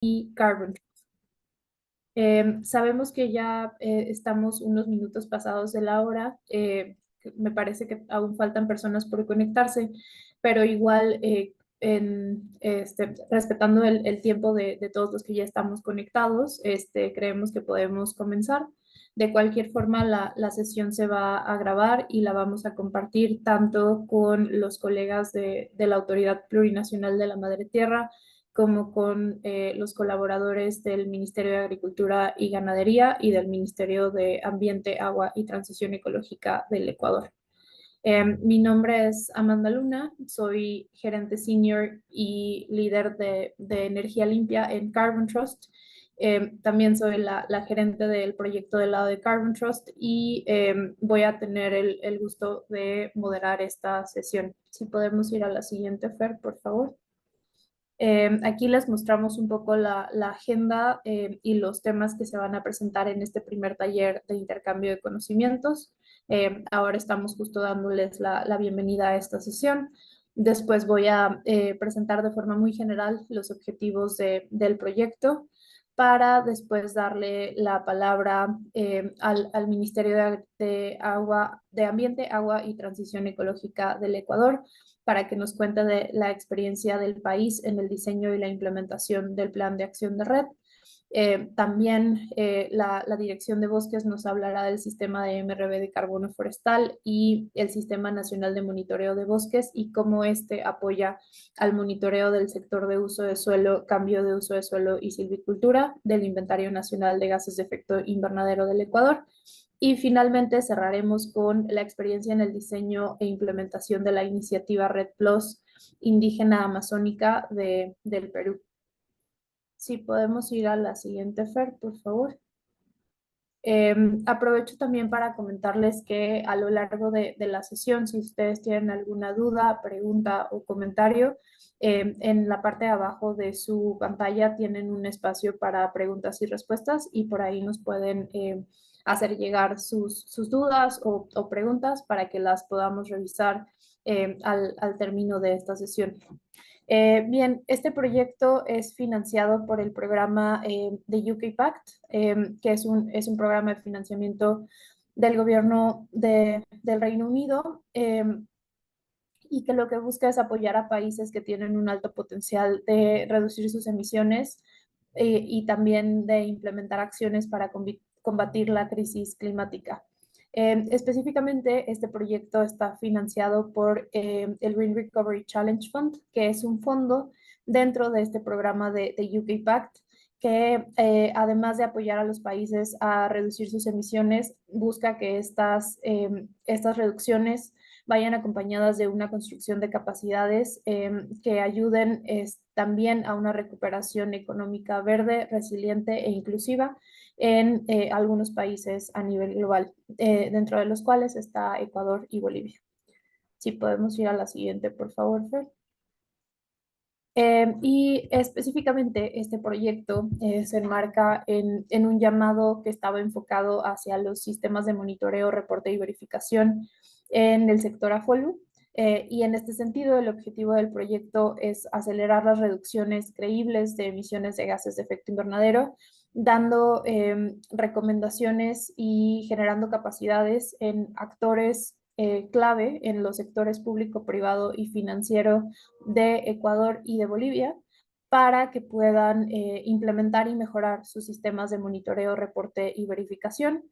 y Carbon. Sabemos que ya estamos unos minutos pasados de la hora. Me parece que aún faltan personas por conectarse, pero igual respetando el tiempo de todos los que ya estamos conectados, creemos que podemos comenzar. De cualquier forma, la sesión se va a grabar y la vamos a compartir tanto con los colegas de la Autoridad Plurinacional de la Madre Tierra, como con los colaboradores del Ministerio de Agricultura y Ganadería y del Ministerio de Ambiente, Agua y Transición Ecológica del Ecuador. Mi nombre es Amanda Luna, soy gerente senior y líder de energía limpia en Carbon Trust. También soy la gerente del proyecto del lado de Carbon Trust y voy a tener el gusto de moderar esta sesión. Si podemos ir a la siguiente, Fer, por favor. Aquí les mostramos un poco la agenda y los temas que se van a presentar en este primer taller de intercambio de conocimientos. Ahora estamos justo dándoles la bienvenida a esta sesión. Después voy a presentar de forma muy general los objetivos del proyecto para después darle la palabra al Ministerio de Ambiente, Agua y Transición Ecológica del Ecuador para que nos cuente de la experiencia del país en el diseño y la implementación del Plan de Acción de Red. También la Dirección de Bosques nos hablará del sistema de MRV de carbono forestal y el Sistema Nacional de Monitoreo de Bosques y cómo este apoya al monitoreo del sector de uso de suelo, cambio de uso de suelo y silvicultura del Inventario Nacional de Gases de Efecto Invernadero del Ecuador. Y finalmente cerraremos con la experiencia en el diseño e implementación de la iniciativa Red Plus indígena amazónica del Perú. Si podemos ir a la siguiente, Fer, por favor. Aprovecho también para comentarles que a lo largo de la sesión, si ustedes tienen alguna duda, pregunta o comentario, en la parte de abajo de su pantalla tienen un espacio para preguntas y respuestas y por ahí nos pueden hacer llegar sus dudas o preguntas para que las podamos revisar al término de esta sesión. Bien, este proyecto es financiado por el programa de UK Pact, que es un programa de financiamiento del gobierno del Reino Unido y que lo que busca es apoyar a países que tienen un alto potencial de reducir sus emisiones y también de implementar acciones para combatir la crisis climática. Específicamente, este proyecto está financiado por el Green Recovery Challenge Fund, que es un fondo dentro de este programa de UK Pact, que además de apoyar a los países a reducir sus emisiones, busca que estas reducciones vayan acompañadas de una construcción de capacidades que ayuden también a una recuperación económica verde, resiliente e inclusiva en algunos países a nivel global, dentro de los cuales está Ecuador y Bolivia. Si podemos ir a la siguiente, por favor, Fer. Y específicamente este proyecto se enmarca en un llamado que estaba enfocado hacia los sistemas de monitoreo, reporte y verificación en el sector AFOLU. Y en este sentido, el objetivo del proyecto es acelerar las reducciones creíbles de emisiones de gases de efecto invernadero, dando recomendaciones y generando capacidades en actores clave en los sectores público, privado y financiero de Ecuador y de Bolivia para que puedan implementar y mejorar sus sistemas de monitoreo, reporte y verificación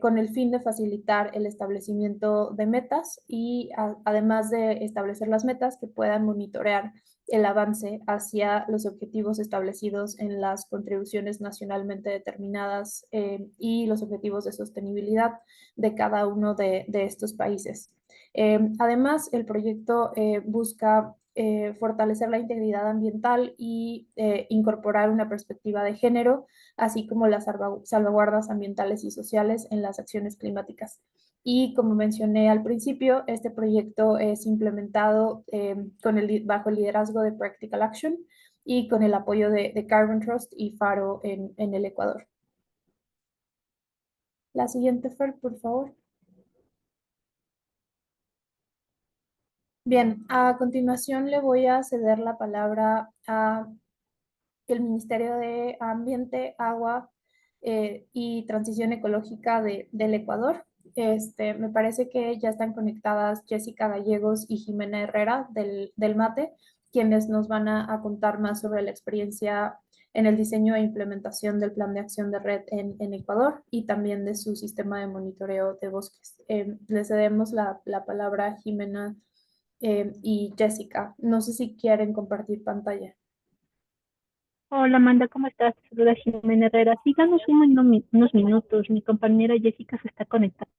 con el fin de facilitar el establecimiento de metas y además de establecer las metas que puedan monitorear el avance hacia los objetivos establecidos en las contribuciones nacionalmente determinadas y los objetivos de sostenibilidad de cada uno de estos países. Además, el proyecto busca fortalecer la integridad ambiental y incorporar una perspectiva de género, así como las salvaguardas ambientales y sociales en las acciones climáticas. Y como mencioné al principio, este proyecto es implementado bajo el liderazgo de Practical Action y con el apoyo de Carbon Trust y FARO en el Ecuador. La siguiente, Fer, por favor. Bien, a continuación le voy a ceder la palabra a el Ministerio de Ambiente, Agua y Transición Ecológica del Ecuador. Me parece que ya están conectadas Jessica Gallegos y Jimena Herrera del MATE, quienes nos van a contar más sobre la experiencia en el diseño e implementación del plan de acción de red en Ecuador y también de su sistema de monitoreo de bosques. Les cedemos la palabra a Jimena y Jessica. No sé si quieren compartir pantalla. Hola Amanda, ¿cómo estás? Te saluda Jimena Herrera. Sí, danos unos minutos. Mi compañera Jessica se está conectando.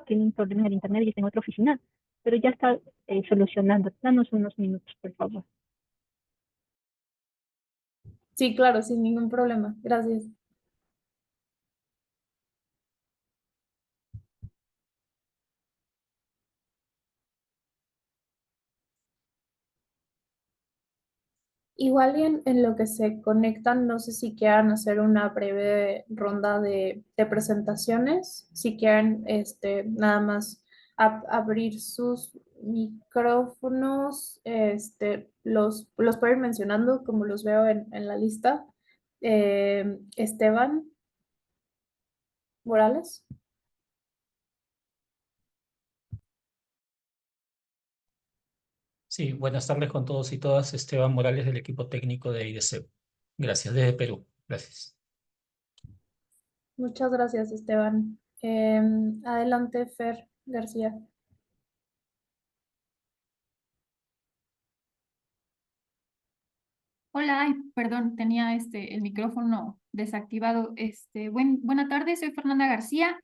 Tiene un problema en el internet y está en otra oficina, pero ya está solucionando. Danos unos minutos, por favor. Sí, claro, sin ningún problema. Gracias. Igual y en lo que se conectan, no sé si quieran hacer una breve ronda de presentaciones, si quieren nada más abrir sus micrófonos, los puedo ir mencionando como los veo en la lista. Esteban Morales. Sí, buenas tardes con todos y todas. Esteban Morales del equipo técnico de IDC. Gracias, desde Perú. Gracias. Muchas gracias, Esteban. Adelante, Fer García. Hola, ay, perdón, tenía el micrófono desactivado. Buena tarde, soy Fernanda García.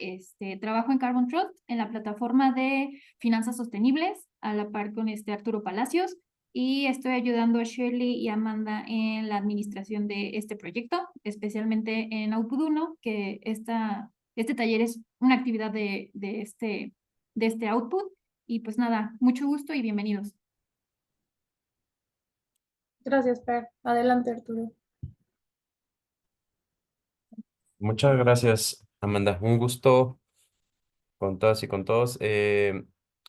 Trabajo en Carbon Trust, en la plataforma de finanzas sostenibles, a la par con Arturo Palacios, y estoy ayudando a Shirley y Amanda en la administración de este proyecto, especialmente en Output 1, que este taller es una actividad de este Output. Y pues nada, mucho gusto y bienvenidos. Gracias, Fer. Adelante, Arturo. Muchas gracias, Amanda. Un gusto con todas y con todos.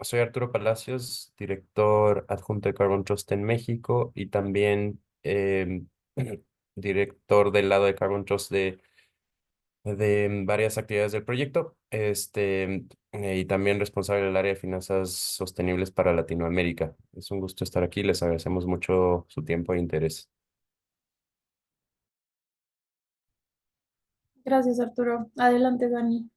Soy Arturo Palacios, director adjunto de Carbon Trust en México y también director del lado de Carbon Trust de varias actividades del proyecto, y también responsable del área de finanzas sostenibles para Latinoamérica. Es un gusto estar aquí. Les agradecemos mucho su tiempo e interés. Gracias, Arturo. Adelante, Dani.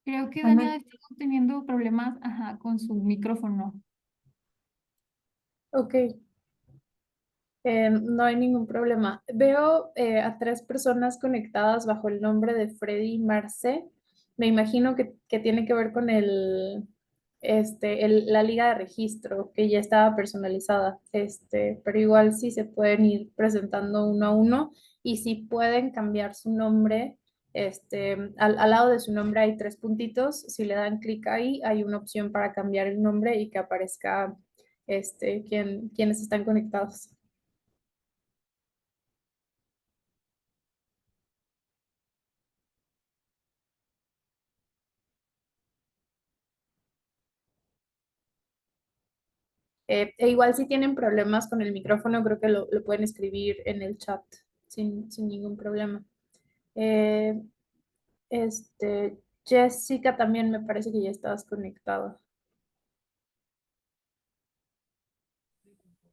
Creo que Ana. Dania está teniendo problemas, ajá, con su micrófono. Ok, no hay ningún problema. Veo a tres personas conectadas bajo el nombre de Freddy Marce. Me imagino que tiene que ver con la liga de registro, que ya estaba personalizada. Pero igual sí se pueden ir presentando uno a uno y si pueden cambiar su nombre. Al lado de su nombre hay tres puntitos. Si le dan clic ahí, hay una opción para cambiar el nombre y que aparezca quienes están conectados. E igual si tienen problemas con el micrófono, creo que lo pueden escribir en el chat sin ningún problema. Eh, Jessica también me parece que ya estabas conectada.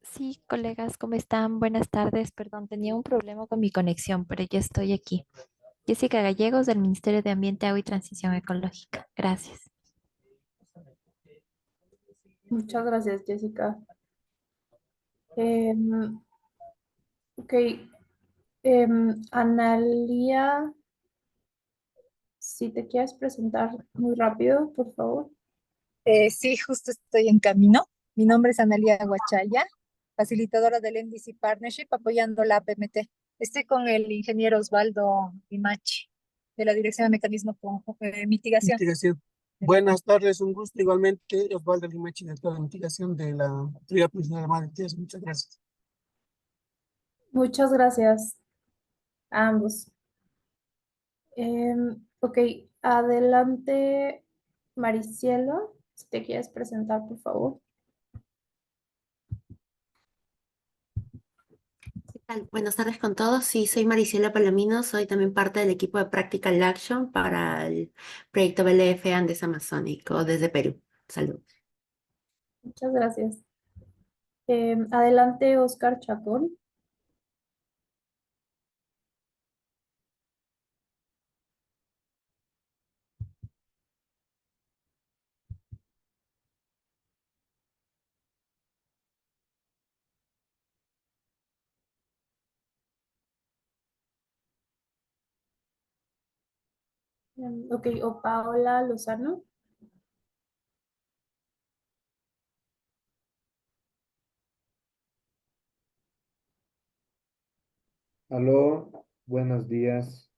Sí, colegas, ¿cómo están? Buenas tardes. Perdón, tenía un problema con mi conexión, pero ya estoy aquí. Jessica Gallegos, del Ministerio de Ambiente, Agua y Transición Ecológica. Gracias. Muchas gracias, Jessica. Em, ok, Analia, si te quieres presentar muy rápido, por favor. Sí, justo estoy en camino. Mi nombre es Analia Guachaya, facilitadora del NDC Partnership, apoyando la PMT. Estoy con el ingeniero Osvaldo Limachi, de la Dirección de Mecanismo Mitigación. Mitigación. Buenas tardes, un gusto igualmente. Osvaldo Limachi, director de mitigación de la Autoridad Profesional de Mar de Tierras. Muchas gracias. Muchas gracias a ambos. Ok, adelante, Maricielo, si te quieres presentar, por favor. ¿Qué tal? Buenas tardes con todos. Sí, soy Mariciela Palomino, soy también parte del equipo de Practical Action para el proyecto BLF Andes Amazónico desde Perú. Salud. Muchas gracias. Adelante, Oscar Chacón. Ok, o Paola Lozano. Aló, buenos días,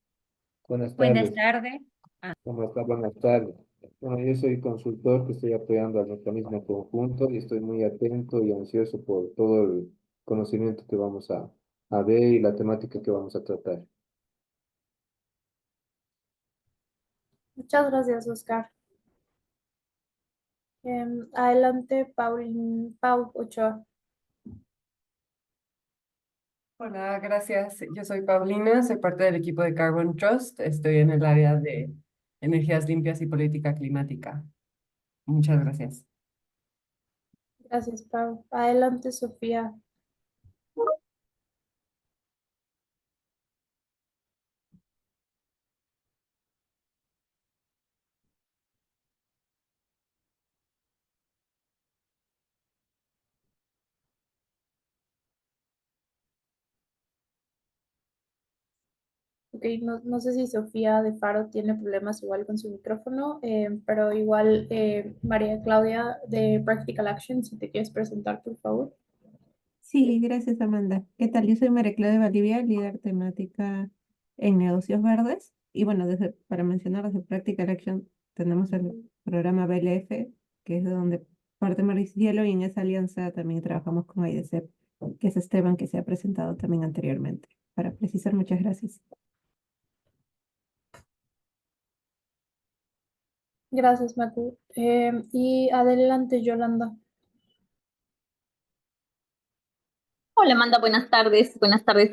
buenas Buenas tardes. tardes. ¿Cómo está? Buenas tardes. Bueno, yo soy consultor que estoy apoyando al mecanismo conjunto y estoy muy atento y ansioso por todo el conocimiento que vamos a ver y la temática que vamos a tratar. Muchas gracias, Oscar. Adelante, Pau Ochoa. Hola, gracias. Yo soy Paulina, soy parte del equipo de Carbon Trust. Estoy en el área de energías limpias y política climática. Muchas gracias. Gracias, Pau. Adelante, Sofía. Ok, no sé si Sofía de Faro tiene problemas igual con su micrófono, pero igual María Claudia de Practical Action, si te quieres presentar, por favor. Sí, gracias Amanda. ¿Qué tal? Yo soy María Claudia Valdivia, líder temática en negocios verdes. Y bueno, para mencionar desde Practical Action tenemos el programa BLF, que es de donde parte Maricielo, y en esa alianza también trabajamos con IDCEP, que es Esteban, que se ha presentado también anteriormente. Para precisar, muchas gracias. Gracias, Macu. Y adelante, Yolanda. Hola Amanda, buenas tardes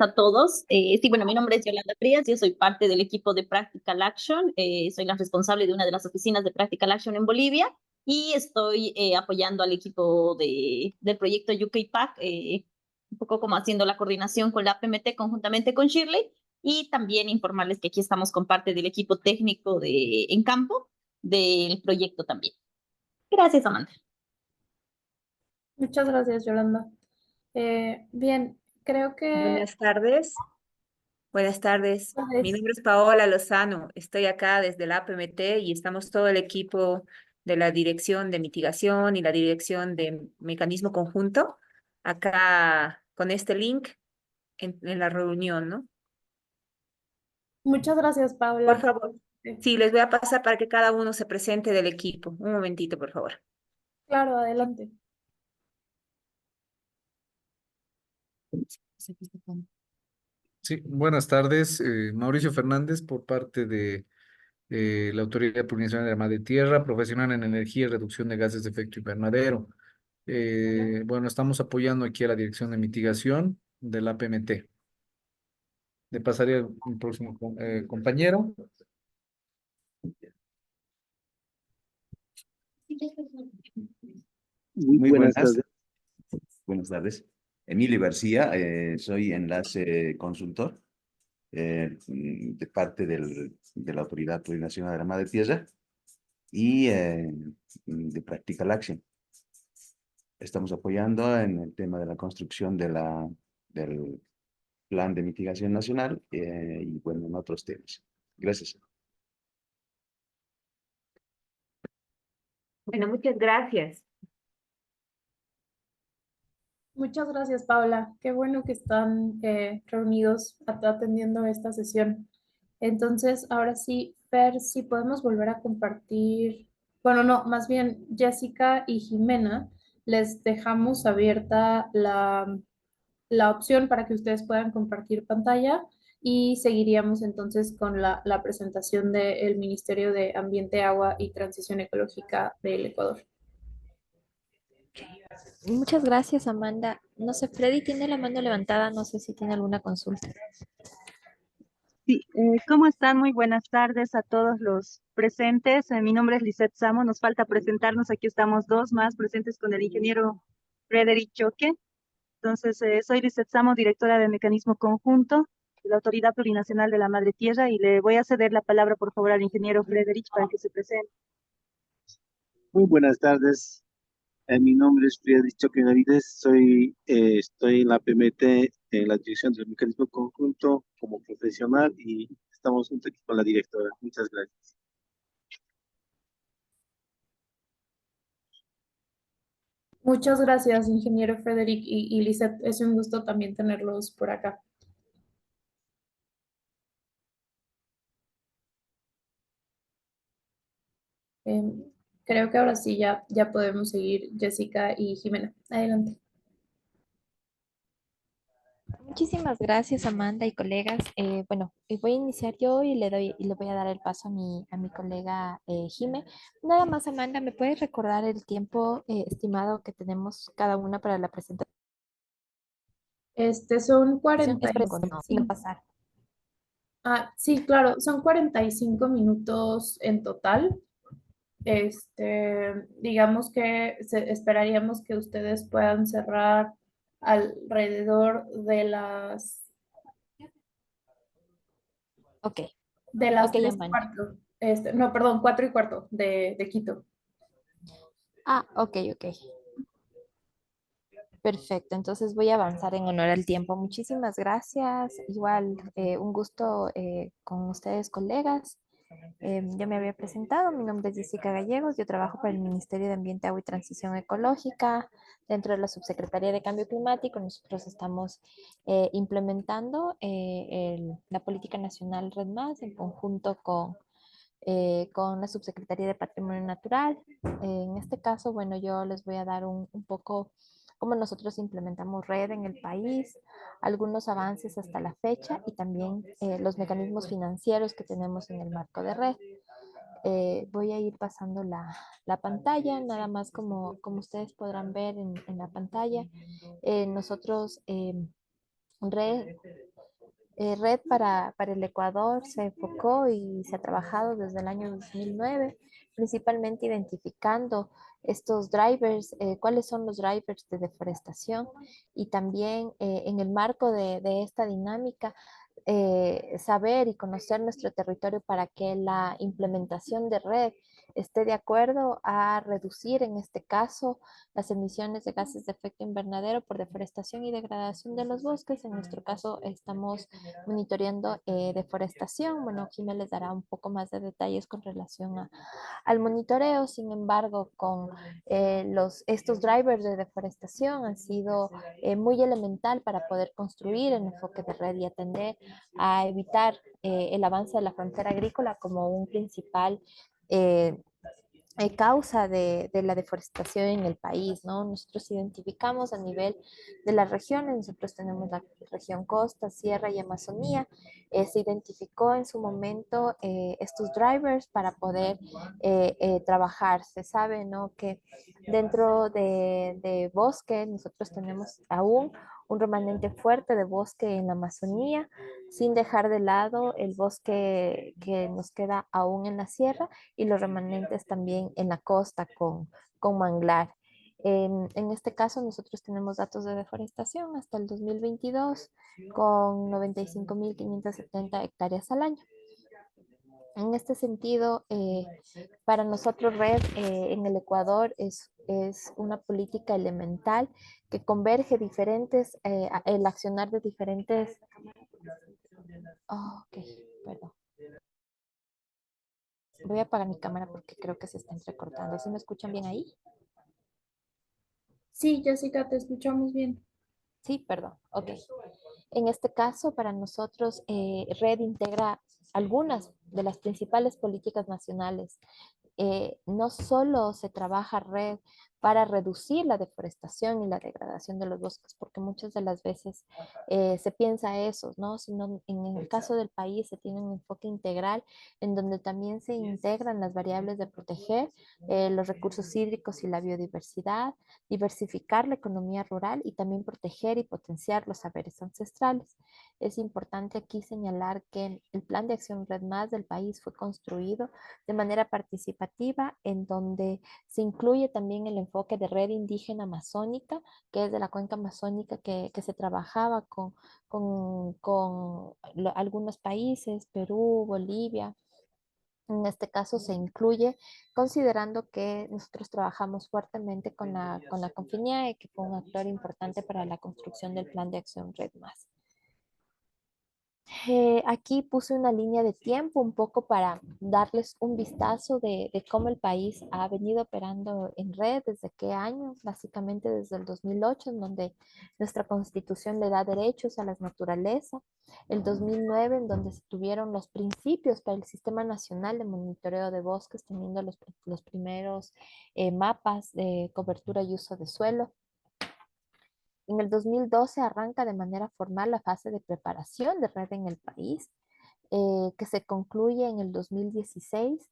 a todos. Sí, bueno, mi nombre es Yolanda Frías, yo soy parte del equipo de Practical Action, soy la responsable de una de las oficinas de Practical Action en Bolivia y estoy apoyando al equipo del proyecto UK-PAC, un poco como haciendo la coordinación con la PMT conjuntamente con Shirley y también informarles que aquí estamos con parte del equipo técnico en campo del proyecto también. Gracias, Amanda. Muchas gracias, Yolanda. Bien, creo que... Buenas tardes. Buenas tardes. Mi nombre es Paola Lozano. Estoy acá desde la APMT y estamos todo el equipo de la Dirección de Mitigación y la Dirección de Mecanismo Conjunto acá con este link en la reunión, ¿no? Muchas gracias, Paula. Por favor. Sí, les voy a pasar para que cada uno se presente del equipo. Un momentito, por favor. Claro, adelante. Sí, buenas tardes. Mauricio Fernández por parte de la Autoridad Plurinacional de la Madre Tierra, profesional en energía y reducción de gases de efecto invernadero. Bueno, estamos apoyando aquí a la Dirección de Mitigación de la PMT. Le pasaré al próximo compañero. Muy buenas tardes. Buenas tardes. Emilio García, soy enlace consultor de parte de la Autoridad Plurinacional de la Madre Tierra y de Practical Action. Estamos apoyando en el tema de la construcción del Plan de Mitigación Nacional y bueno, en otros temas. Gracias. Bueno, muchas gracias. Muchas gracias, Paula. Qué bueno que están reunidos atendiendo esta sesión. Entonces, ahora sí, Fer, si podemos volver a compartir, bueno, no, más bien Jessica y Jimena, les dejamos abierta la opción para que ustedes puedan compartir pantalla y seguiríamos entonces con la presentación del Ministerio de Ambiente, Agua y Transición Ecológica del Ecuador. Muchas gracias, Amanda. No sé, Freddy tiene la mano levantada, no sé si tiene alguna consulta. Sí, ¿cómo están? Muy buenas tardes a todos los presentes. Mi nombre es Lisette Samo. Nos falta presentarnos. Aquí estamos dos más presentes con el ingeniero Frederick Choque. Entonces, soy Lisette Samo, directora de Mecanismo Conjunto de la Autoridad Plurinacional de la Madre Tierra, y le voy a ceder la palabra, por favor, al ingeniero Frederick para que se presente. Muy buenas tardes. Mi nombre es Friedrich Choque Navides. Estoy en la PMT, en la dirección del mecanismo conjunto como profesional, y estamos junto aquí con la directora. Muchas gracias. Muchas gracias, ingeniero Frederick y Lisette. Es un gusto también tenerlos por acá. Creo que ahora sí ya podemos seguir, Jessica y Jimena. Adelante. Muchísimas gracias, Amanda y colegas. Bueno, voy a iniciar yo y le voy a dar el paso a mi colega Jime. Nada más, Amanda, ¿me puedes recordar el tiempo estimado que tenemos cada una para la presentación? Son Es no, y no 45. pasar. Sí, claro, son 45 minutos en total. Digamos que esperaríamos que ustedes puedan cerrar alrededor de las Ok. de las Ok, Amanda. 3:15. No, perdón, 4:15 de Quito. Ok. Perfecto, entonces voy a avanzar en honor al tiempo. Muchísimas gracias. Igual, un gusto con ustedes, colegas. Yo me había presentado, mi nombre es Jessica Gallegos, yo trabajo para el Ministerio de Ambiente, Agua y Transición Ecológica. Dentro de la Subsecretaría de Cambio Climático, nosotros estamos implementando la Política Nacional Red Más en conjunto con la Subsecretaría de Patrimonio Natural. En este caso, bueno, yo les voy a dar un poco cómo nosotros implementamos red en el país, algunos avances hasta la fecha y también los mecanismos financieros que tenemos en el marco de red. Voy a ir pasando la pantalla, nada más como ustedes podrán ver en la pantalla. Nosotros, red, Red para el Ecuador se enfocó y se ha trabajado desde el año 2009, principalmente identificando estos drivers, cuáles son los drivers de deforestación y también en el marco de esta dinámica, saber y conocer nuestro territorio para que la implementación de red esté de acuerdo a reducir, en este caso, las emisiones de gases de efecto invernadero por deforestación y degradación de los bosques. En nuestro caso, estamos monitoreando deforestación. Bueno, Jimé les dará un poco más de detalles con relación al monitoreo. Sin embargo, con estos drivers de deforestación han sido muy elemental para poder construir el enfoque de red y atender a evitar el avance de la frontera agrícola como un principal causa de la deforestación en el país, ¿no? Nosotros identificamos a nivel de las regiones, nosotros tenemos la región costa, sierra y Amazonía. Se identificó en su momento estos drivers para poder trabajar. Se sabe, ¿no?, que dentro de bosque nosotros tenemos aún un remanente fuerte de bosque en la Amazonía, sin dejar de lado el bosque que nos queda aún en la sierra y los remanentes también en la costa con manglar. En este caso, nosotros tenemos datos de deforestación hasta el 2022 con 95.570 hectáreas al año. En este sentido, para nosotros red en el Ecuador es una política elemental que converge diferentes, el accionar de diferentes... ok, perdón. Voy a apagar mi cámara porque creo que se está entrecortando. ¿Sí me escuchan bien ahí? Sí, Jessica, te escuchamos bien. Sí, perdón. Ok. En este caso, para nosotros, Red integra algunas de las principales políticas nacionales. No solo se trabaja Red para reducir la deforestación y la degradación de los bosques, porque muchas de las veces se piensa eso, ¿no? Sino en el caso del país se tiene un enfoque integral en donde también se integran las variables de proteger los recursos hídricos y la biodiversidad, diversificar la economía rural y también proteger y potenciar los saberes ancestrales. Es importante aquí señalar que el Plan de Acción Red Más del país fue construido de manera participativa, en donde se incluye también el enfoque de red indígena amazónica, que es de la cuenca amazónica que se trabajaba con algunos países, Perú, Bolivia. En este caso se incluye, considerando que nosotros trabajamos fuertemente con la Confinidad, que fue un actor importante para la construcción del Plan de Acción Red Más. Aquí puse una línea de tiempo un poco para darles un vistazo de cómo el país ha venido operando en red, desde qué año, básicamente desde el 2008, en donde nuestra constitución le da derechos a la naturaleza, el 2009, en donde se tuvieron los principios para el Sistema Nacional de Monitoreo de Bosques, teniendo los primeros mapas de cobertura y uso de suelo. En el 2012 arranca de manera formal la fase de preparación de red en el país, que se concluye en el 2016,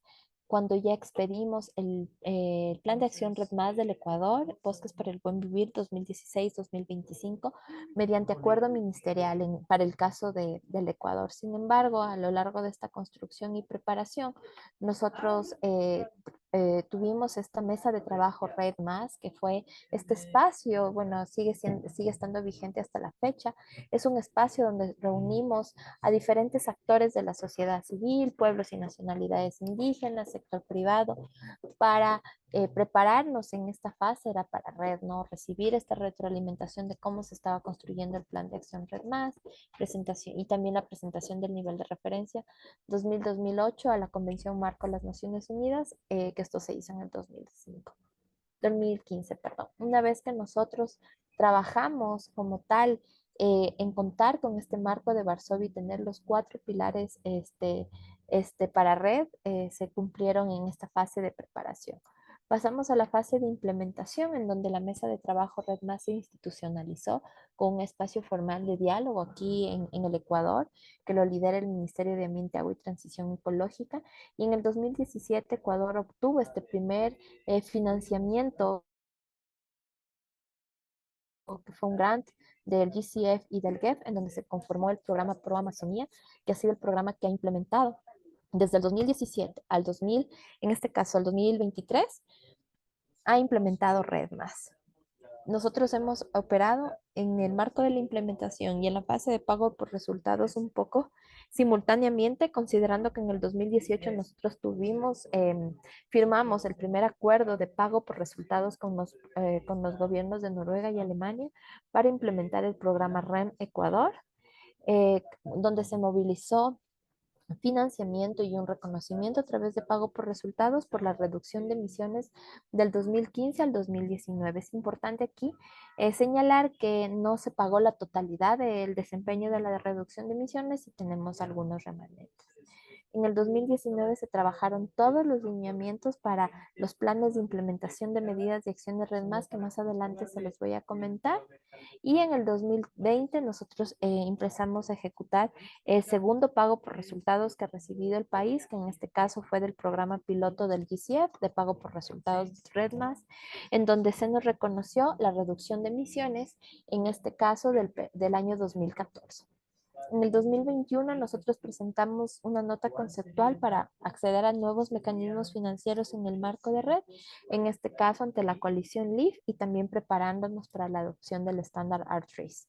cuando ya expedimos el Plan de Acción Red Más del Ecuador, Bosques para el Buen Vivir 2016-2025, mediante acuerdo ministerial para el caso del Ecuador. Sin embargo, a lo largo de esta construcción y preparación, nosotros tuvimos esta mesa de trabajo Red Más, que fue este espacio, bueno, sigue estando vigente hasta la fecha. Es un espacio donde reunimos a diferentes actores de la sociedad civil, pueblos y nacionalidades indígenas, sector privado, para prepararnos en esta fase, era para Red, ¿no? Recibir esta retroalimentación de cómo se estaba construyendo el Plan de Acción Red Más, presentación, y también la presentación del nivel de referencia 2000-2008 a la Convención Marco de las Naciones Unidas, que esto se hizo en el 2015, perdón. Una vez que nosotros trabajamos como tal en contar con este marco de Varsovia y tener los 4 pilares para red, se cumplieron en esta fase de preparación. Pasamos a la fase de implementación, en donde la mesa de trabajo Red Más se institucionalizó con un espacio formal de diálogo aquí en el Ecuador, que lo lidera el Ministerio de Ambiente, Agua y Transición Ecológica. Y en el 2017 Ecuador obtuvo este primer financiamiento, que fue un grant del GCF y del GEF, en donde se conformó el programa Pro Amazonía, que ha sido el programa que ha implementado desde el 2017 al 2000, en este caso al 2023, ha implementado Red Más. Nosotros hemos operado en el marco de la implementación y en la fase de pago por resultados un poco simultáneamente, considerando que en el 2018 nosotros firmamos el primer acuerdo de pago por resultados con los gobiernos de Noruega y Alemania para implementar el programa REM Ecuador, donde se movilizó financiamiento y un reconocimiento a través de pago por resultados por la reducción de emisiones del 2015 al 2019. Es importante aquí señalar que no se pagó la totalidad del desempeño de la reducción de emisiones y tenemos algunos remanentes. En el 2019 se trabajaron todos los lineamientos para los planes de implementación de medidas de acción de Red Más, que más adelante se los voy a comentar. Y en el 2020 nosotros empezamos a ejecutar el segundo pago por resultados que ha recibido el país, que en este caso fue del programa piloto del GCF, de pago por resultados de Red Más, en donde se nos reconoció la reducción de emisiones, en este caso del año 2014. En el 2021 nosotros presentamos una nota conceptual para acceder a nuevos mecanismos financieros en el marco de red, en este caso ante la coalición LEAF, y también preparándonos para la adopción del estándar R3.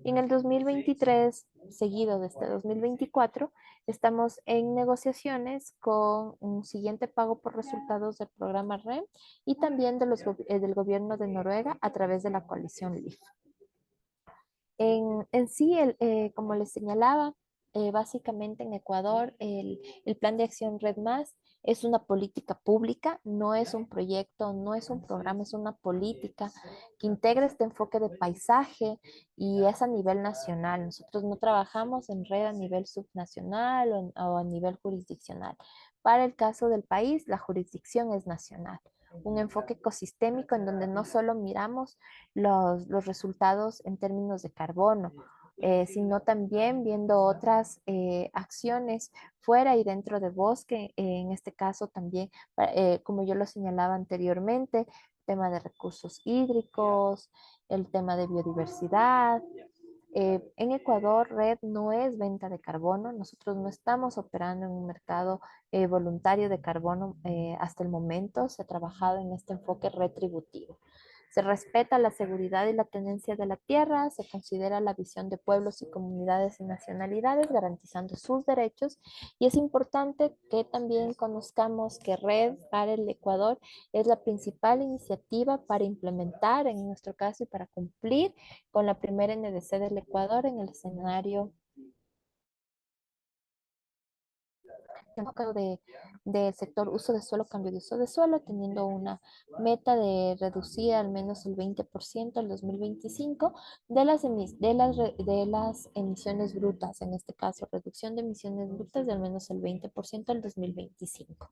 Y en el 2023, seguido de este 2024, estamos en negociaciones con un siguiente pago por resultados del programa REM y también del gobierno de Noruega a través de la coalición LEAF. En sí, como les señalaba, básicamente en Ecuador el Plan de Acción Red Más es una política pública, no es un proyecto, no es un programa, es una política que integra este enfoque de paisaje y es a nivel nacional. Nosotros no trabajamos en red a nivel subnacional o a nivel jurisdiccional. Para el caso del país, la jurisdicción es nacional. un enfoque ecosistémico en donde no solo miramos los resultados en términos de carbono, sino también viendo otras acciones fuera y dentro de bosque, en este caso también, como yo lo señalaba anteriormente, tema de recursos hídricos, el tema de biodiversidad. En Ecuador, Red no es venta de carbono. Nosotros no estamos operando en un mercado voluntario de carbono hasta el momento. Se ha trabajado en este enfoque retributivo. Se respeta la seguridad y la tenencia de la tierra, se considera la visión de pueblos y comunidades y nacionalidades, garantizando sus derechos. Y es importante que también conozcamos que Red para el Ecuador es la principal iniciativa para implementar, en nuestro caso, y para cumplir con la primera NDC del Ecuador en el escenario del sector uso de suelo, cambio de uso de suelo, teniendo una meta de reducir al menos el 20% al 2025 de las emisiones brutas, en este caso, reducción de emisiones brutas de al menos el 20% al 2025.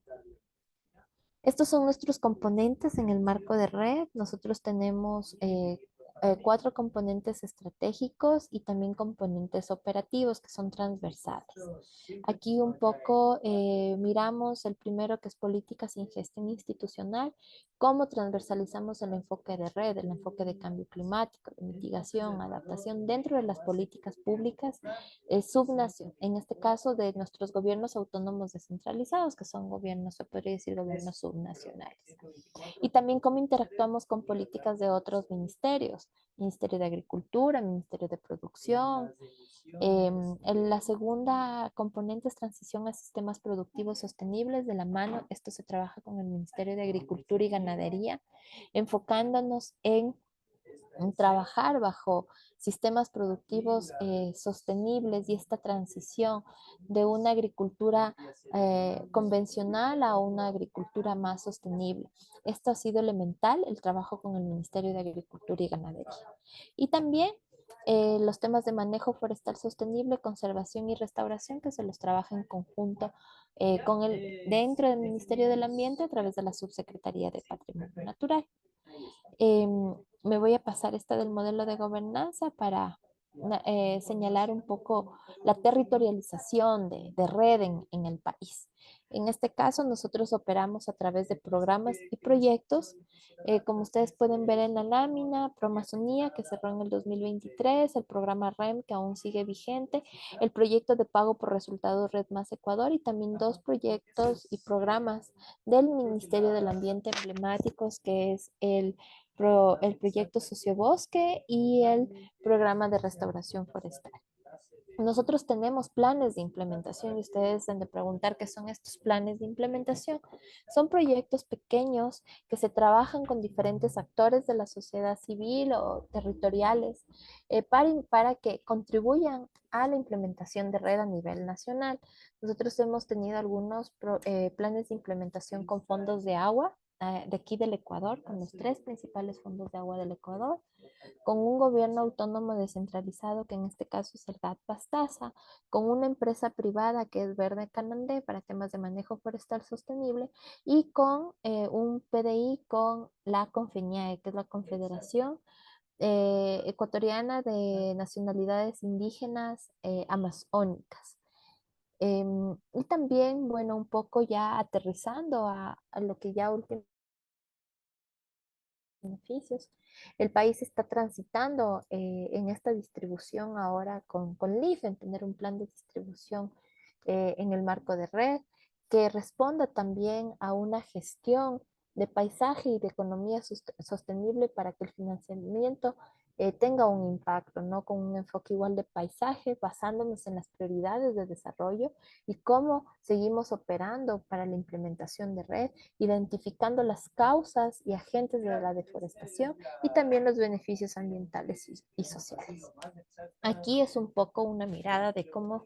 Estos son nuestros componentes en el marco de Red. Nosotros tenemos 4 componentes estratégicos y también componentes operativos que son transversales. Aquí un poco miramos el primero, que es políticas y gestión institucional, cómo transversalizamos el enfoque de Red, el enfoque de cambio climático, de mitigación, adaptación dentro de las políticas públicas subnación, en este caso de nuestros gobiernos autónomos descentralizados, que son gobiernos, se podría decir gobiernos subnacionales. Y también cómo interactuamos con políticas de otros ministerios, Ministerio de Agricultura, Ministerio de Producción. La segunda componente es transición a sistemas productivos sostenibles de la mano. Esto se trabaja con el Ministerio de Agricultura y Ganadería, enfocándonos en trabajar bajo sistemas productivos sostenibles y esta transición de una agricultura convencional a una agricultura más sostenible. Esto ha sido elemental, el trabajo con el Ministerio de Agricultura y Ganadería. Y también los temas de manejo forestal sostenible, conservación y restauración, que se los trabaja en conjunto dentro del Ministerio del Ambiente a través de la Subsecretaría de Patrimonio Natural. Me voy a pasar esta del modelo de gobernanza para señalar un poco la territorialización de Red en el país. En este caso, nosotros operamos a través de programas y proyectos, como ustedes pueden ver en la lámina, Proamazonía, que cerró en el 2023, el programa REM, que aún sigue vigente, el proyecto de pago por resultados Red Más Ecuador, y también 2 proyectos y programas del Ministerio del Ambiente emblemáticos, que es el proyecto Sociobosque y el programa de restauración forestal. Nosotros tenemos planes de implementación y ustedes deben de preguntar qué son estos planes de implementación. Son proyectos pequeños que se trabajan con diferentes actores de la sociedad civil o territoriales para que contribuyan a la implementación de Red a nivel nacional. Nosotros hemos tenido algunos planes de implementación con fondos de agua de aquí del Ecuador, con los 3 principales fondos de agua del Ecuador, con un gobierno autónomo descentralizado, que en este caso es el GAT Pastaza, con una empresa privada que es Verde Canandé para temas de manejo forestal sostenible, y con un PDI con la CONFENIAE, que es la Confederación Ecuatoriana de Nacionalidades Indígenas Amazónicas. Y también, bueno, un poco ya aterrizando a lo que ya últimamente beneficios. El país está transitando en esta distribución ahora con LIF, en tener un plan de distribución en el marco de Red, que responda también a una gestión de paisaje y de economía sostenible para que el financiamiento tenga un impacto, ¿no? Con un enfoque igual de paisaje, basándonos en las prioridades de desarrollo y cómo seguimos operando para la implementación de Red, identificando las causas y agentes de la deforestación y también los beneficios ambientales y sociales. Aquí es un poco una mirada de cómo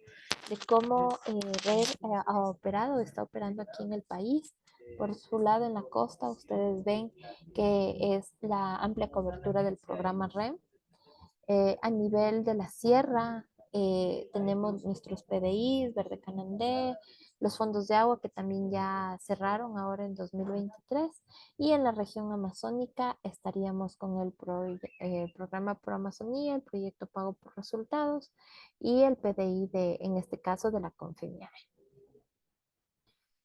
Red ha operado, está operando aquí en el país. Por su lado, en la costa, ustedes ven que es la amplia cobertura del programa REM. A nivel de la sierra, tenemos nuestros PDIs, Verde Canandé, los fondos de agua que también ya cerraron ahora en 2023, y en la región amazónica estaríamos con el programa Pro Amazonía, el proyecto Pago por Resultados y el PDI en este caso de la Confemiar.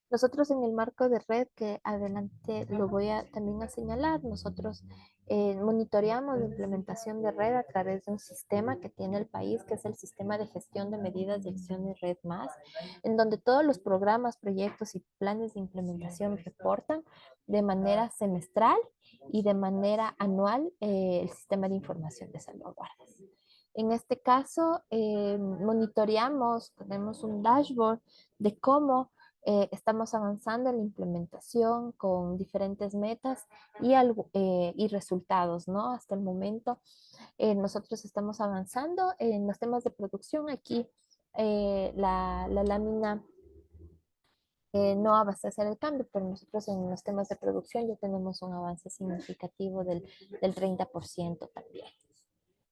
Nosotros en el marco de red, que adelante lo voy a también a señalar, nosotros monitoreamos la implementación de red a través de un sistema que tiene el país, que es el Sistema de Gestión de Medidas de Acciones Red Más, en donde todos los programas, proyectos y planes de implementación reportan de manera semestral y de manera anual el sistema de información de salvaguardas. En este caso, monitoreamos, tenemos un dashboard de cómo estamos avanzando en la implementación con diferentes metas y resultados, ¿no? Hasta el momento nosotros estamos avanzando en los temas de producción. Aquí la lámina no va a hacer el cambio, pero nosotros en los temas de producción ya tenemos un avance significativo del 30% también.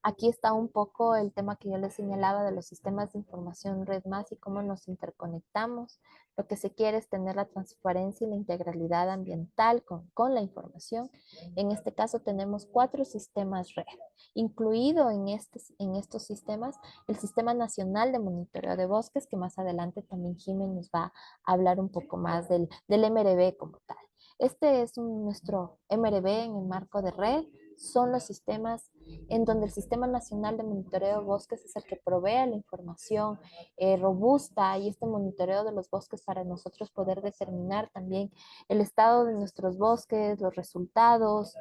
Aquí está un poco el tema que yo les señalaba de los sistemas de información Red Más y cómo nos interconectamos. Lo que se quiere es tener la transparencia y la integralidad ambiental con la información. En este caso tenemos 4 sistemas red, incluido en estos sistemas el Sistema Nacional de Monitoreo de Bosques, que más adelante también Jiménez nos va a hablar un poco más del MRB como tal. Este es nuestro MRB en el marco de red. Son los sistemas en donde el Sistema Nacional de Monitoreo de Bosques es el que provee la información robusta y este monitoreo de los bosques para nosotros poder determinar también el estado de nuestros bosques, los resultados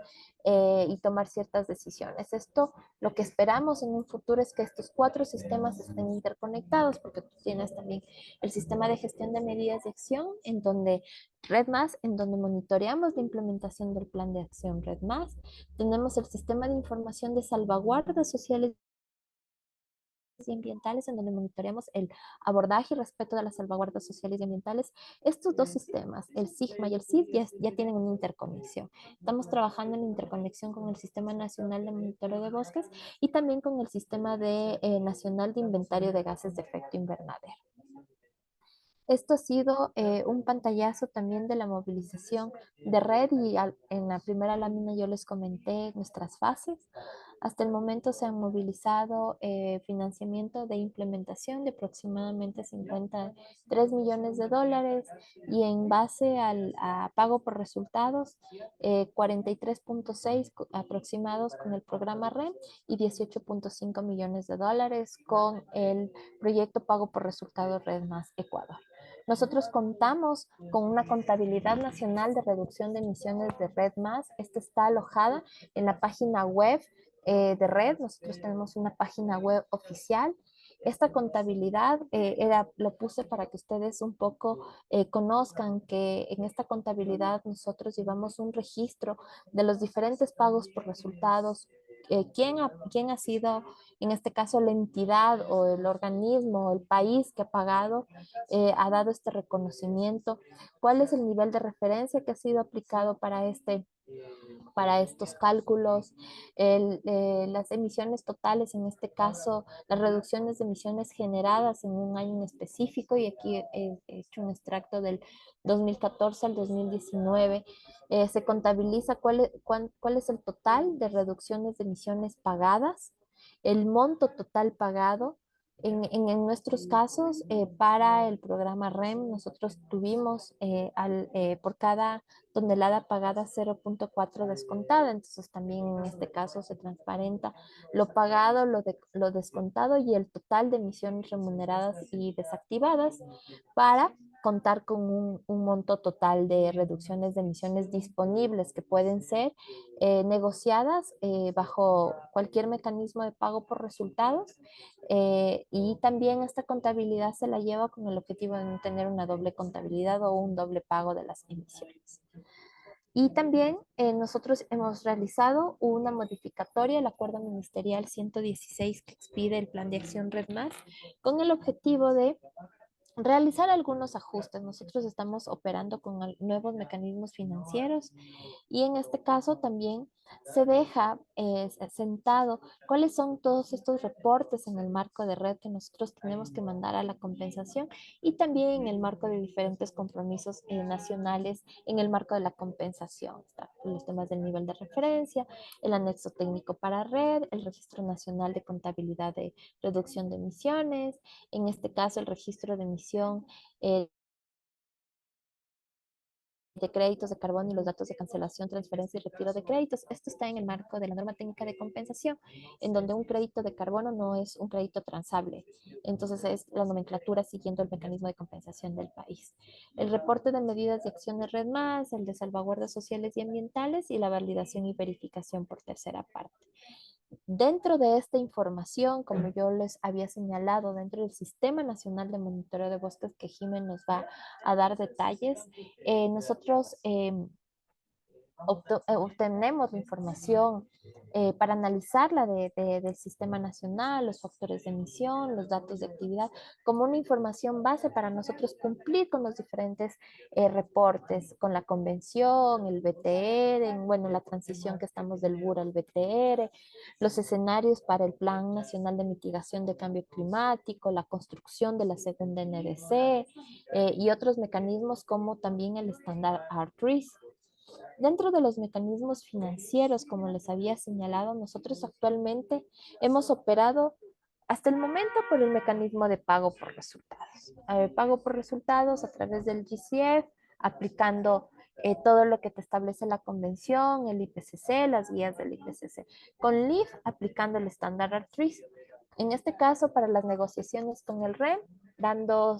y tomar ciertas decisiones. Esto, lo que esperamos en un futuro es que estos 4 sistemas estén interconectados, porque tú tienes también el sistema de gestión de medidas de acción, en donde Red Más, en donde monitoreamos la implementación del plan de acción Red Más. Tenemos el sistema de información de salvaguardas sociales y ambientales, en donde monitoreamos el abordaje y respeto de las salvaguardas sociales y ambientales. Estos 2 sistemas, el SIGMA y el CIS, ya tienen una interconexión. Estamos trabajando en la interconexión con el Sistema Nacional de Monitoreo de Bosques y también con el Sistema Nacional de Inventario de Gases de Efecto Invernadero. Esto ha sido un pantallazo también de la movilización de red y en la primera lámina yo les comenté nuestras fases. Hasta el momento se han movilizado financiamiento de implementación de aproximadamente 53 millones de dólares y en base a pago por resultados 43.6 aproximados con el programa REM y 18.5 millones de dólares con el proyecto pago por resultados Red Más Ecuador. Nosotros contamos con una contabilidad nacional de reducción de emisiones de Red Más. Esta está alojada en la página web de red. Nosotros tenemos una página web oficial. Esta contabilidad lo puse para que ustedes un poco conozcan que en esta contabilidad nosotros llevamos un registro de los diferentes pagos por resultados, quién ha sido, en este caso, la entidad o el organismo o el país que ha pagado, ha dado este reconocimiento, cuál es el nivel de referencia que ha sido aplicado para estos cálculos, las emisiones totales, en este caso, las reducciones de emisiones generadas en un año en específico, y aquí he hecho un extracto del 2014 al 2019, se contabiliza cuál es el total de reducciones de emisiones pagadas, el monto total pagado. En nuestros casos, para el programa REM, nosotros tuvimos por cada tonelada pagada 0.4 descontada, entonces también en este caso se transparenta lo pagado, lo descontado y el total de emisiones remuneradas y desactivadas para contar con un monto total de reducciones de emisiones disponibles que pueden ser negociadas bajo cualquier mecanismo de pago por resultados, y también esta contabilidad se la lleva con el objetivo de no tener una doble contabilidad o un doble pago de las emisiones. Y también nosotros hemos realizado una modificatoria al Acuerdo Ministerial 116 que expide el Plan de Acción Red Más, con el objetivo de realizar algunos ajustes. Nosotros estamos operando con nuevos mecanismos financieros y en este caso también se deja sentado cuáles son todos estos reportes en el marco de red que nosotros tenemos que mandar a la compensación y también en el marco de diferentes compromisos nacionales en el marco de la compensación. Están los temas del nivel de referencia, el anexo técnico para red, el registro nacional de contabilidad de reducción de emisiones, en este caso el registro de emisión de créditos de carbono y los datos de cancelación, transferencia y retiro de créditos. Esto está en el marco de la norma técnica de compensación, en donde un crédito de carbono no es un crédito transable. Entonces es la nomenclatura siguiendo el mecanismo de compensación del país. El reporte de medidas de acción de red más, el de salvaguardas sociales y ambientales y la validación y verificación por tercera parte. Dentro de esta información, como yo les había señalado, dentro del Sistema Nacional de Monitoreo de Bosques que Jiménez nos va a dar detalles, nosotros obtenemos la información para analizarla del sistema nacional, los factores de emisión, los datos de actividad, como una información base para nosotros cumplir con los diferentes reportes, con la convención, el BTR, bueno, la transición que estamos del BUR al BTR, los escenarios para el Plan Nacional de Mitigación de Cambio Climático, la construcción de la segunda NDC y otros mecanismos como también el estándar R3. Dentro de los mecanismos financieros, como les había señalado, nosotros actualmente hemos operado hasta el momento por el mecanismo de pago por resultados. Pago por resultados a través del GCF, aplicando todo lo que te establece la convención, el IPCC, las guías del IPCC. Con LIF, aplicando el estándar R3. En este caso, para las negociaciones con el REM, dando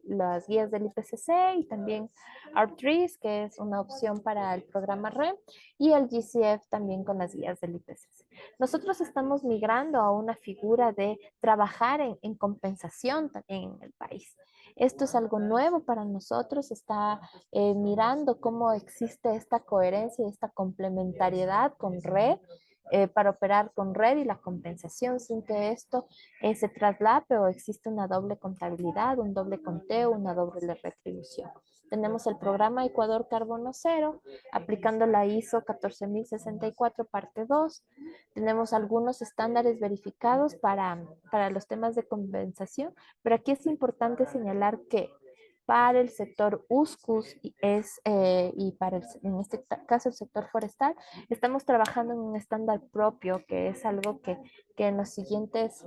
las guías del IPCC y también R3, que es una opción para el programa REM, y el GCF también con las guías del IPCC. Nosotros estamos migrando a una figura de trabajar en compensación también en el país. Esto es algo nuevo para nosotros, está mirando cómo existe esta coherencia y esta complementariedad con red para operar con red y la compensación sin que esto se traslape o existe una doble contabilidad, un doble conteo, una doble retribución. Tenemos el programa Ecuador Carbono Cero, aplicando la ISO 14064 parte 2. Tenemos algunos estándares verificados para los temas de compensación, pero aquí es importante señalar que para el sector USCUS y para en este caso el sector forestal, estamos trabajando en un estándar propio, que es algo que en los siguientes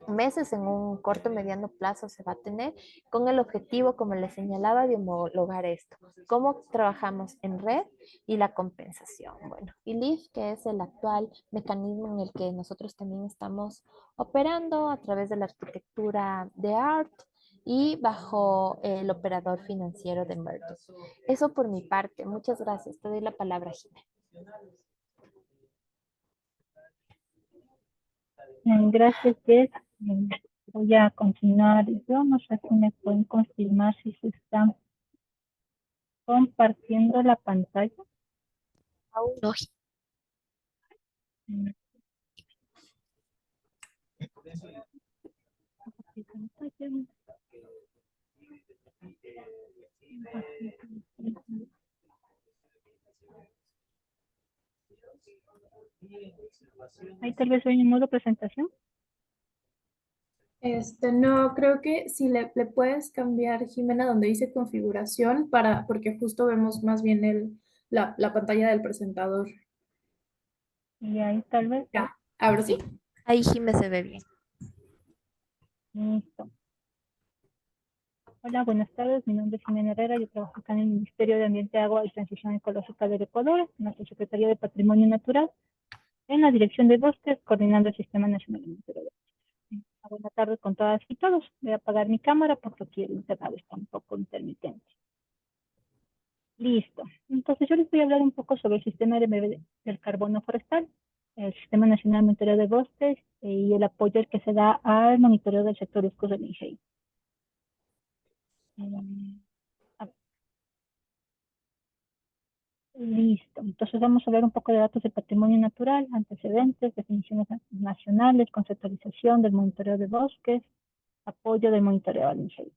meses, en un corto mediano plazo, se va a tener con el objetivo, como les señalaba, de homologar esto. ¿Cómo trabajamos en red y la compensación? Bueno, y LIF, que es el actual mecanismo en el que nosotros también estamos operando a través de la arquitectura de ART y bajo el operador financiero de Merton. Eso por mi parte. Muchas gracias. Te doy la palabra, Jimena. Gracias, Jess. Voy a continuar. Yo no sé si me pueden confirmar si se están compartiendo la pantalla. Aún no. Ahí tal vez hay un modo presentación. No, creo que si le puedes cambiar, Jimena, donde dice configuración, porque justo vemos más bien la pantalla del presentador. Y ahí tal vez. Ya, ahora sí. Ahí Jimena se ve bien. Listo. Hola, buenas tardes. Mi nombre es Jimena Herrera. Yo trabajo acá en el Ministerio de Ambiente, Agua y Transición Ecológica del Ecuador, en la Secretaría de Patrimonio Natural, en la Dirección de Bosques, coordinando el Sistema Nacional de Monitoreo de Bosques. Buenas tardes con todas y todos. Voy a apagar mi cámara porque aquí el internet está un poco intermitente. Listo. Entonces yo les voy a hablar un poco sobre el sistema del carbono forestal, el Sistema Nacional de Monitoreo de Bosques y el apoyo que se da al monitoreo del sector USCUS del INGEI. Listo. Entonces vamos a ver un poco de datos del patrimonio natural, antecedentes, definiciones nacionales, conceptualización del monitoreo de bosques, apoyo del monitoreo al incendio.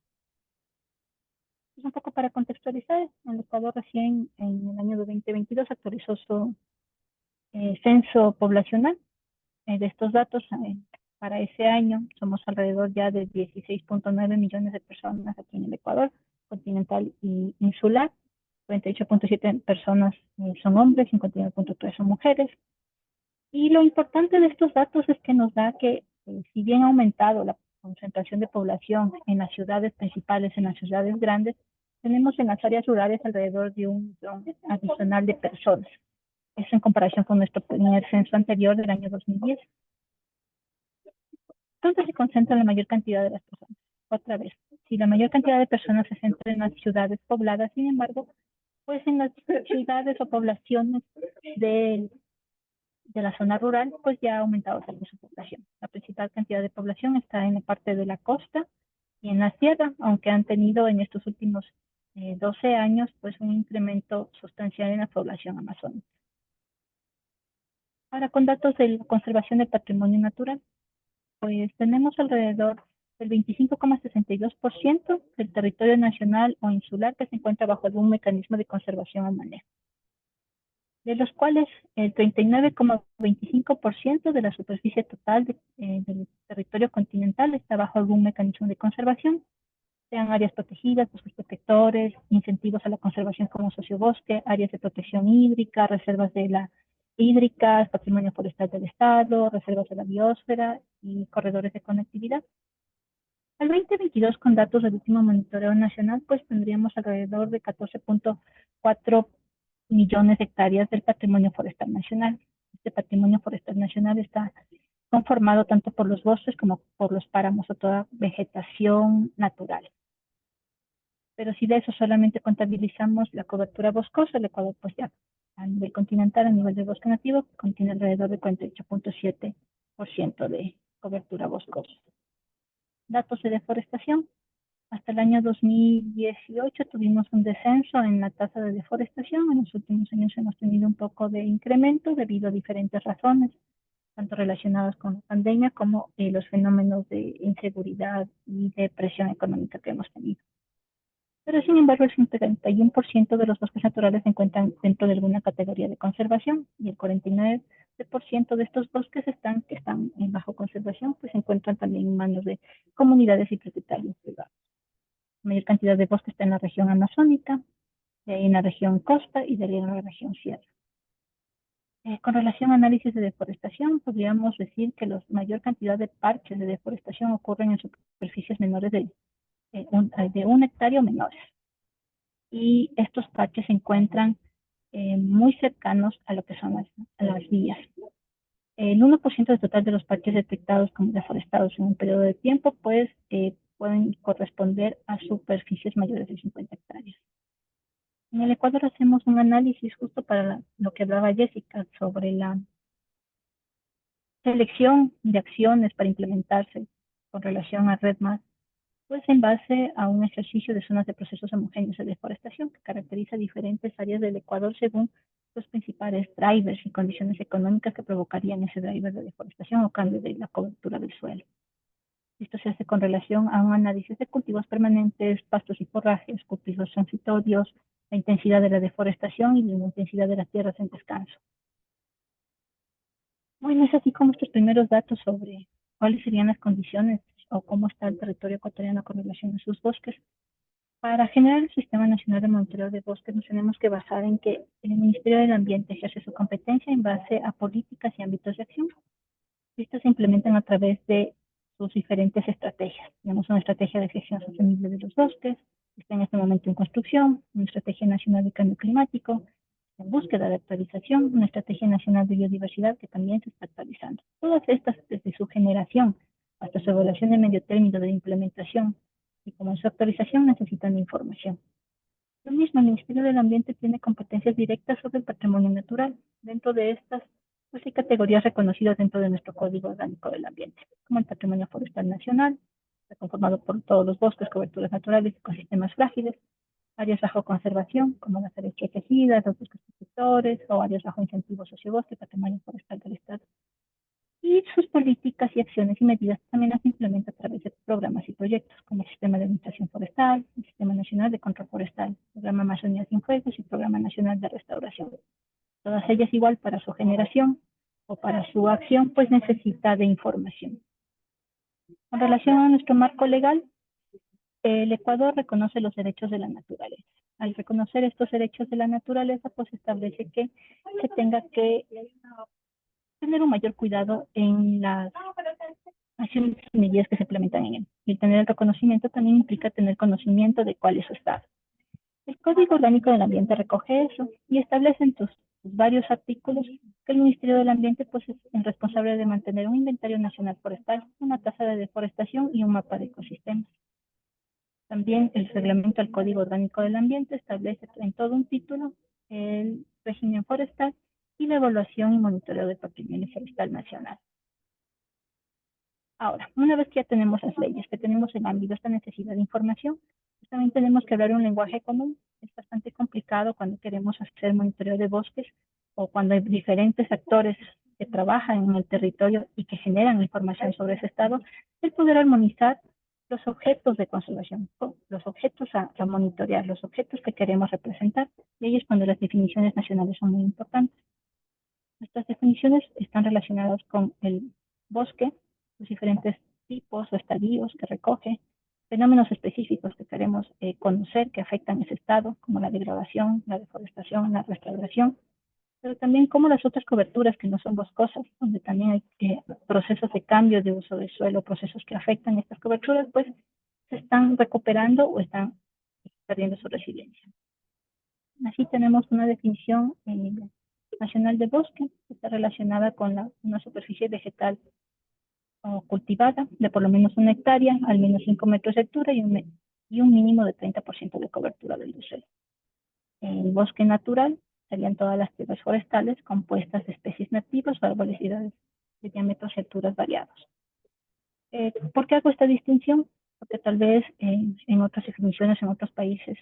Pues un poco para contextualizar, el Ecuador recién en el año 2022 actualizó su censo poblacional. De estos datos, para ese año somos alrededor ya de 16.9 millones de personas aquí en el Ecuador, continental y insular. 48.7 personas son hombres, 59.3 son mujeres. Y lo importante de estos datos es que nos da que, si bien ha aumentado la concentración de población en las ciudades principales, en las ciudades grandes, tenemos en las áreas rurales alrededor de un millón adicional de personas. Eso en comparación con nuestro primer censo anterior del año 2010. ¿Dónde se concentra la mayor cantidad de las personas? Otra vez, si la mayor cantidad de personas se centra en las ciudades pobladas, sin embargo, pues en las ciudades o poblaciones de la zona rural, pues ya ha aumentado también su población. La principal cantidad de población está en la parte de la costa y en la sierra, aunque han tenido en estos últimos 12 años, pues un incremento sustancial en la población amazónica. Ahora, con datos de la conservación del patrimonio natural, pues tenemos alrededor del 25,62% del territorio nacional o insular que se encuentra bajo algún mecanismo de conservación o manejo, de los cuales el 39,25% de la superficie total del territorio continental está bajo algún mecanismo de conservación, sean áreas protegidas, bosques protectores, incentivos a la conservación como sociobosque, áreas de protección hídrica, reservas de la hídricas, patrimonio forestal del Estado, reservas de la biosfera y corredores de conectividad. Al 2022, con datos del último monitoreo nacional, pues tendríamos alrededor de 14.4 millones de hectáreas del patrimonio forestal nacional. Este patrimonio forestal nacional está conformado tanto por los bosques como por los páramos o toda vegetación natural. Pero si de eso solamente contabilizamos la cobertura boscosa, el Ecuador pues ya a nivel continental, a nivel de bosque nativo, contiene alrededor de 48.7% de cobertura boscosa. Datos de deforestación. Hasta el año 2018 tuvimos un descenso en la tasa de deforestación. En los últimos años hemos tenido un poco de incremento debido a diferentes razones, tanto relacionadas con la pandemia como los fenómenos de inseguridad y de presión económica que hemos tenido. Pero sin embargo, el 71% de los bosques naturales se encuentran dentro de alguna categoría de conservación y el 49% de estos bosques que están en bajo conservación, pues se encuentran también en manos de comunidades y propietarios privados. La mayor cantidad de bosques está en la región amazónica, de ahí en la región costa y de ahí en la región sierra. Con relación a análisis de deforestación, podríamos decir que la mayor cantidad de parches de deforestación ocurren en superficies menores de 1 hectárea o menores. Y estos parches se encuentran muy cercanos a lo que son las vías. El 1% del total de los parches detectados como deforestados en un periodo de tiempo, pues pueden corresponder a superficies mayores de 50 hectáreas. En el Ecuador hacemos un análisis justo para lo que hablaba Jessica sobre la selección de acciones para implementarse con relación a REDMAS, pues en base a un ejercicio de zonas de procesos homogéneos de deforestación que caracteriza diferentes áreas del Ecuador según los principales drivers y condiciones económicas que provocarían ese driver de deforestación o cambio de la cobertura del suelo. Esto se hace con relación a un análisis de cultivos permanentes, pastos y forrajes, cultivos transitorios, la intensidad de la deforestación y la intensidad de las tierras en descanso. Bueno, es así como estos primeros datos sobre cuáles serían las condiciones o cómo está el territorio ecuatoriano con relación a sus bosques. Para generar el Sistema Nacional de Monitoreo de Bosques nos tenemos que basar en que el Ministerio del Ambiente ejerce su competencia en base a políticas y ámbitos de acción. Estas se implementan a través de sus diferentes estrategias. Tenemos una estrategia de gestión sostenible de los bosques, está en este momento en construcción, una estrategia nacional de cambio climático, en búsqueda de actualización, una estrategia nacional de biodiversidad que también se está actualizando. Todas estas, desde su generación hasta su evaluación de medio término de implementación y como su actualización, necesitan de información. Lo mismo, el Ministerio del Ambiente tiene competencias directas sobre el patrimonio natural. Dentro de estas, pues hay categorías reconocidas dentro de nuestro Código Orgánico del Ambiente, como el patrimonio forestal nacional, está conformado por todos los bosques, coberturas naturales, ecosistemas frágiles, áreas bajo conservación, como las áreas protegidas, los bosques protectores, o áreas bajo incentivos sociobosque, patrimonio forestal del Estado. Y y sus políticas y acciones y medidas también las implementa a través de programas y proyectos como el Sistema de Administración Forestal, el Sistema Nacional de Control Forestal, Programa Amazonía sin Fuegos y Programa Nacional de Restauración. Todas ellas igual para su generación o para su acción, pues necesita de información. En relación a nuestro marco legal, el Ecuador reconoce los derechos de la naturaleza. Al reconocer estos derechos de la naturaleza, pues establece que se tenga que tener un mayor cuidado en las acciones y medidas que se implementan en él. Y tener el reconocimiento también implica tener conocimiento de cuál es su estado. El Código Orgánico del Ambiente recoge eso y establece en sus varios artículos que el Ministerio del Ambiente pues, es el responsable de mantener un inventario nacional forestal, una tasa de deforestación y un mapa de ecosistemas. También el reglamento al Código Orgánico del Ambiente establece en todo un título el régimen forestal y la evaluación y monitoreo del patrimonio forestal nacional. Ahora, una vez que ya tenemos las leyes, que tenemos el ámbito, esta necesidad de información, pues también tenemos que hablar un lenguaje común. Es bastante complicado cuando queremos hacer monitoreo de bosques o cuando hay diferentes actores que trabajan en el territorio y que generan información sobre ese estado, el poder armonizar los objetos de conservación, los objetos a monitorear, los objetos que queremos representar, y ahí es cuando las definiciones nacionales son muy importantes. Estas definiciones están relacionadas con el bosque, los diferentes tipos o estadios que recoge, fenómenos específicos que queremos conocer que afectan ese estado, como la degradación, la deforestación, la restauración, pero también como las otras coberturas que no son boscosas, donde también hay procesos de cambio de uso del suelo, procesos que afectan estas coberturas, pues se están recuperando o están perdiendo su resiliencia. Así tenemos una definición nacional de bosque, que está relacionada con una superficie vegetal o cultivada de por lo menos 1 hectárea, al menos 5 metros de altura y un mínimo de 30% de cobertura del suelo. El bosque natural serían todas las tierras forestales compuestas de especies nativas o árboles de diámetros y alturas variados. ¿Por qué hago esta distinción? Porque tal vez en otras definiciones, en otros países,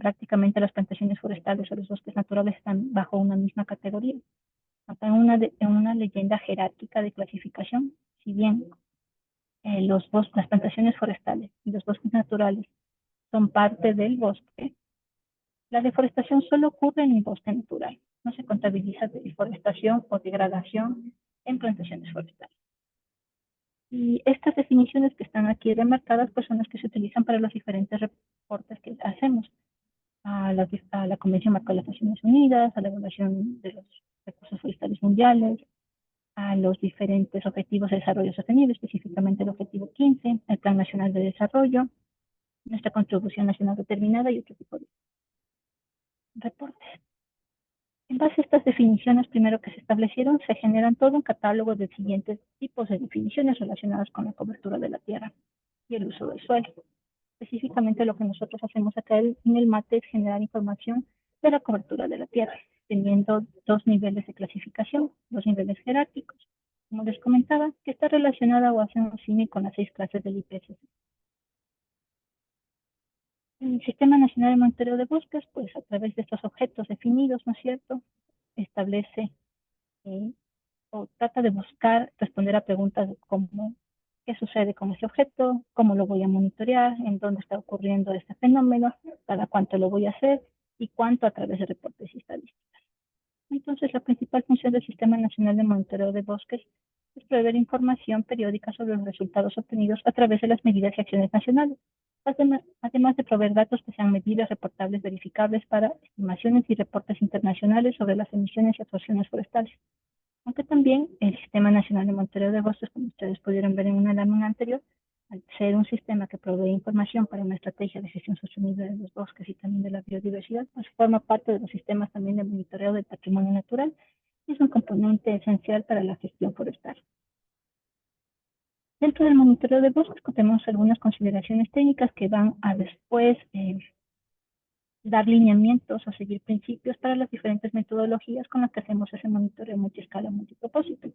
prácticamente las plantaciones forestales o los bosques naturales están bajo una misma categoría. Acá en una leyenda jerárquica de clasificación, si bien las plantaciones forestales y los bosques naturales son parte del bosque, la deforestación solo ocurre en el bosque natural. No se contabiliza deforestación o degradación en plantaciones forestales. Y estas definiciones que están aquí remarcadas pues son las que se utilizan para los diferentes reportes que hacemos a la Convención Marco de las Naciones Unidas, a la evaluación de los recursos forestales mundiales, a los diferentes objetivos de desarrollo sostenible, específicamente el objetivo 15, el Plan Nacional de Desarrollo, nuestra contribución nacional determinada y otro tipo de reportes. En base a estas definiciones primero que se establecieron, se generan todo un catálogo de siguientes tipos de definiciones relacionadas con la cobertura de la tierra y el uso del suelo. Específicamente lo que nosotros hacemos acá en el MATE es generar información de la cobertura de la tierra, teniendo 2 niveles de clasificación, 2 niveles jerárquicos, como les comentaba, que está relacionada o hace un símil con las 6 clases del IPCC. El Sistema Nacional de Monitoreo de Bosques, pues a través de estos objetos definidos, ¿no es cierto?, establece o trata de buscar responder a preguntas como qué sucede con ese objeto, cómo lo voy a monitorear, en dónde está ocurriendo este fenómeno, cada cuánto lo voy a hacer y cuánto a través de reportes y estadísticas. Entonces, la principal función del Sistema Nacional de Monitoreo de Bosques es proveer información periódica sobre los resultados obtenidos a través de las medidas y acciones nacionales, además de proveer datos que sean medibles, reportables, verificables para estimaciones y reportes internacionales sobre las emisiones y actuaciones forestales. Aunque también el Sistema Nacional de Monitoreo de Bosques, como ustedes pudieron ver en una lámina anterior, al ser un sistema que provee información para una estrategia de gestión sostenible de los bosques y también de la biodiversidad, pues forma parte de los sistemas también de monitoreo del patrimonio natural y es un componente esencial para la gestión forestal. Dentro del monitoreo de bosques tenemos algunas consideraciones técnicas que van a después dar lineamientos o seguir principios para las diferentes metodologías con las que hacemos ese monitoreo multiescala, multipropósito.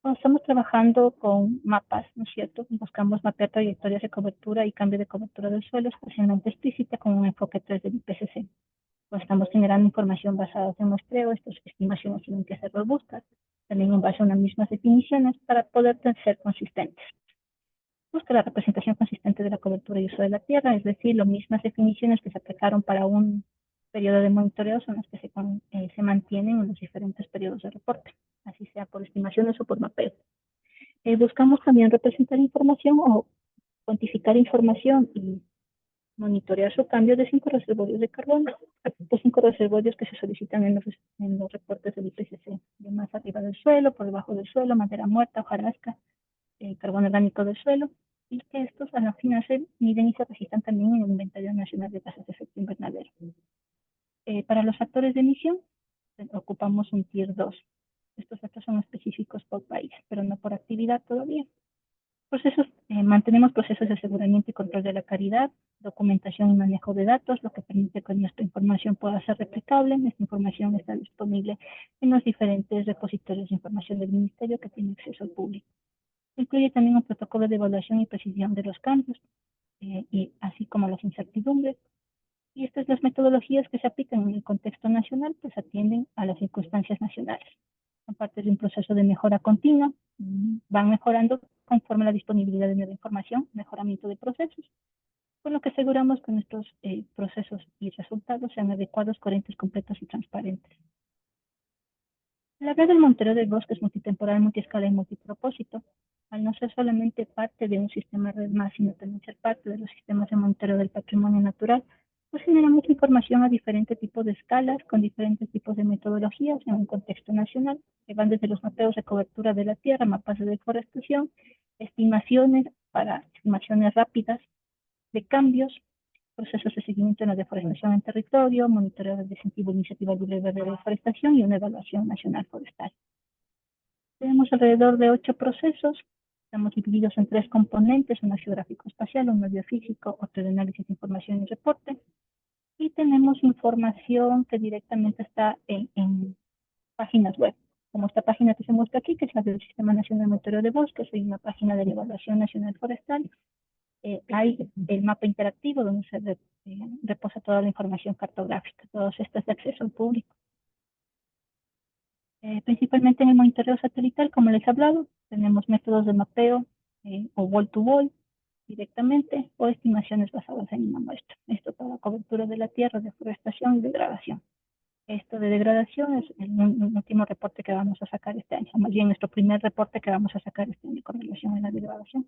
Cuando estamos trabajando con mapas, ¿no es cierto?, buscamos mapear trayectorias de cobertura y cambio de cobertura del suelo especialmente explícita con un enfoque 3 del IPCC. Cuando estamos generando información basada en muestreo, estas estimaciones tienen que ser robustas, también en base a unas mismas definiciones para poder ser consistentes. Busca la representación consistente de la cobertura y uso de la tierra, es decir, las mismas definiciones que se aplicaron para un periodo de monitoreo son las que se mantienen en los diferentes periodos de reporte, así sea por estimaciones o por mapeo. Buscamos también representar información o cuantificar información y monitorear su cambio de 5 reservorios de carbono, los 5 reservorios que se solicitan en los reportes del IPCC, de más arriba del suelo, por debajo del suelo, madera muerta, hojarasca, carbono orgánico del suelo, y que estos a la final se miden y se registran también en el Inventario Nacional de Gases de Efecto Invernadero. Para los factores de emisión, ocupamos un Tier 2. Estos datos son específicos por país, pero no por actividad todavía. Mantenemos procesos de aseguramiento y control de la calidad, documentación y manejo de datos, lo que permite que nuestra información pueda ser replicable. Esta información está disponible en los diferentes repositorios de información del Ministerio que tiene acceso al público. Incluye también un protocolo de evaluación y precisión de los cambios, y así como las incertidumbres. Y estas las metodologías que se aplican en el contexto nacional, pues atienden a las circunstancias nacionales. Son parte de un proceso de mejora continua, van mejorando conforme a la disponibilidad de nueva información, mejoramiento de procesos, con lo que aseguramos que nuestros procesos y resultados sean adecuados, coherentes, completos y transparentes. La red del monitoreo de bosques multitemporal, multiescala y multipropósito, al no ser solamente parte de un sistema red más, sino también ser parte de los sistemas de monitoreo del patrimonio natural, pues generamos información a diferentes tipos de escalas, con diferentes tipos de metodologías en un contexto nacional, que van desde los mapeos de cobertura de la tierra, mapas de deforestación, estimaciones rápidas de cambios, procesos de seguimiento en la deforestación en territorio, monitoreo de incentivo de iniciativa libre de deforestación y una evaluación nacional forestal. Tenemos alrededor de 8 procesos, estamos divididos en 3 componentes, uno geográfico-espacial, uno biofísico, otro de análisis de información y reporte. Y tenemos información que directamente está en páginas web, como esta página que se muestra aquí, que es la del Sistema Nacional de Monitoreo de Bosques, y una página de la Evaluación Nacional Forestal. Hay el mapa interactivo donde se reposa toda la información cartográfica, todas estas de acceso al público. Principalmente en el monitoreo satelital, como les he hablado, tenemos métodos de mapeo o wall-to-wall directamente o estimaciones basadas en una muestra. Esto para la cobertura de la tierra, deforestación y degradación. Esto de degradación es el último reporte que vamos a sacar este año, más bien nuestro primer reporte que vamos a sacar este año con relación a la degradación.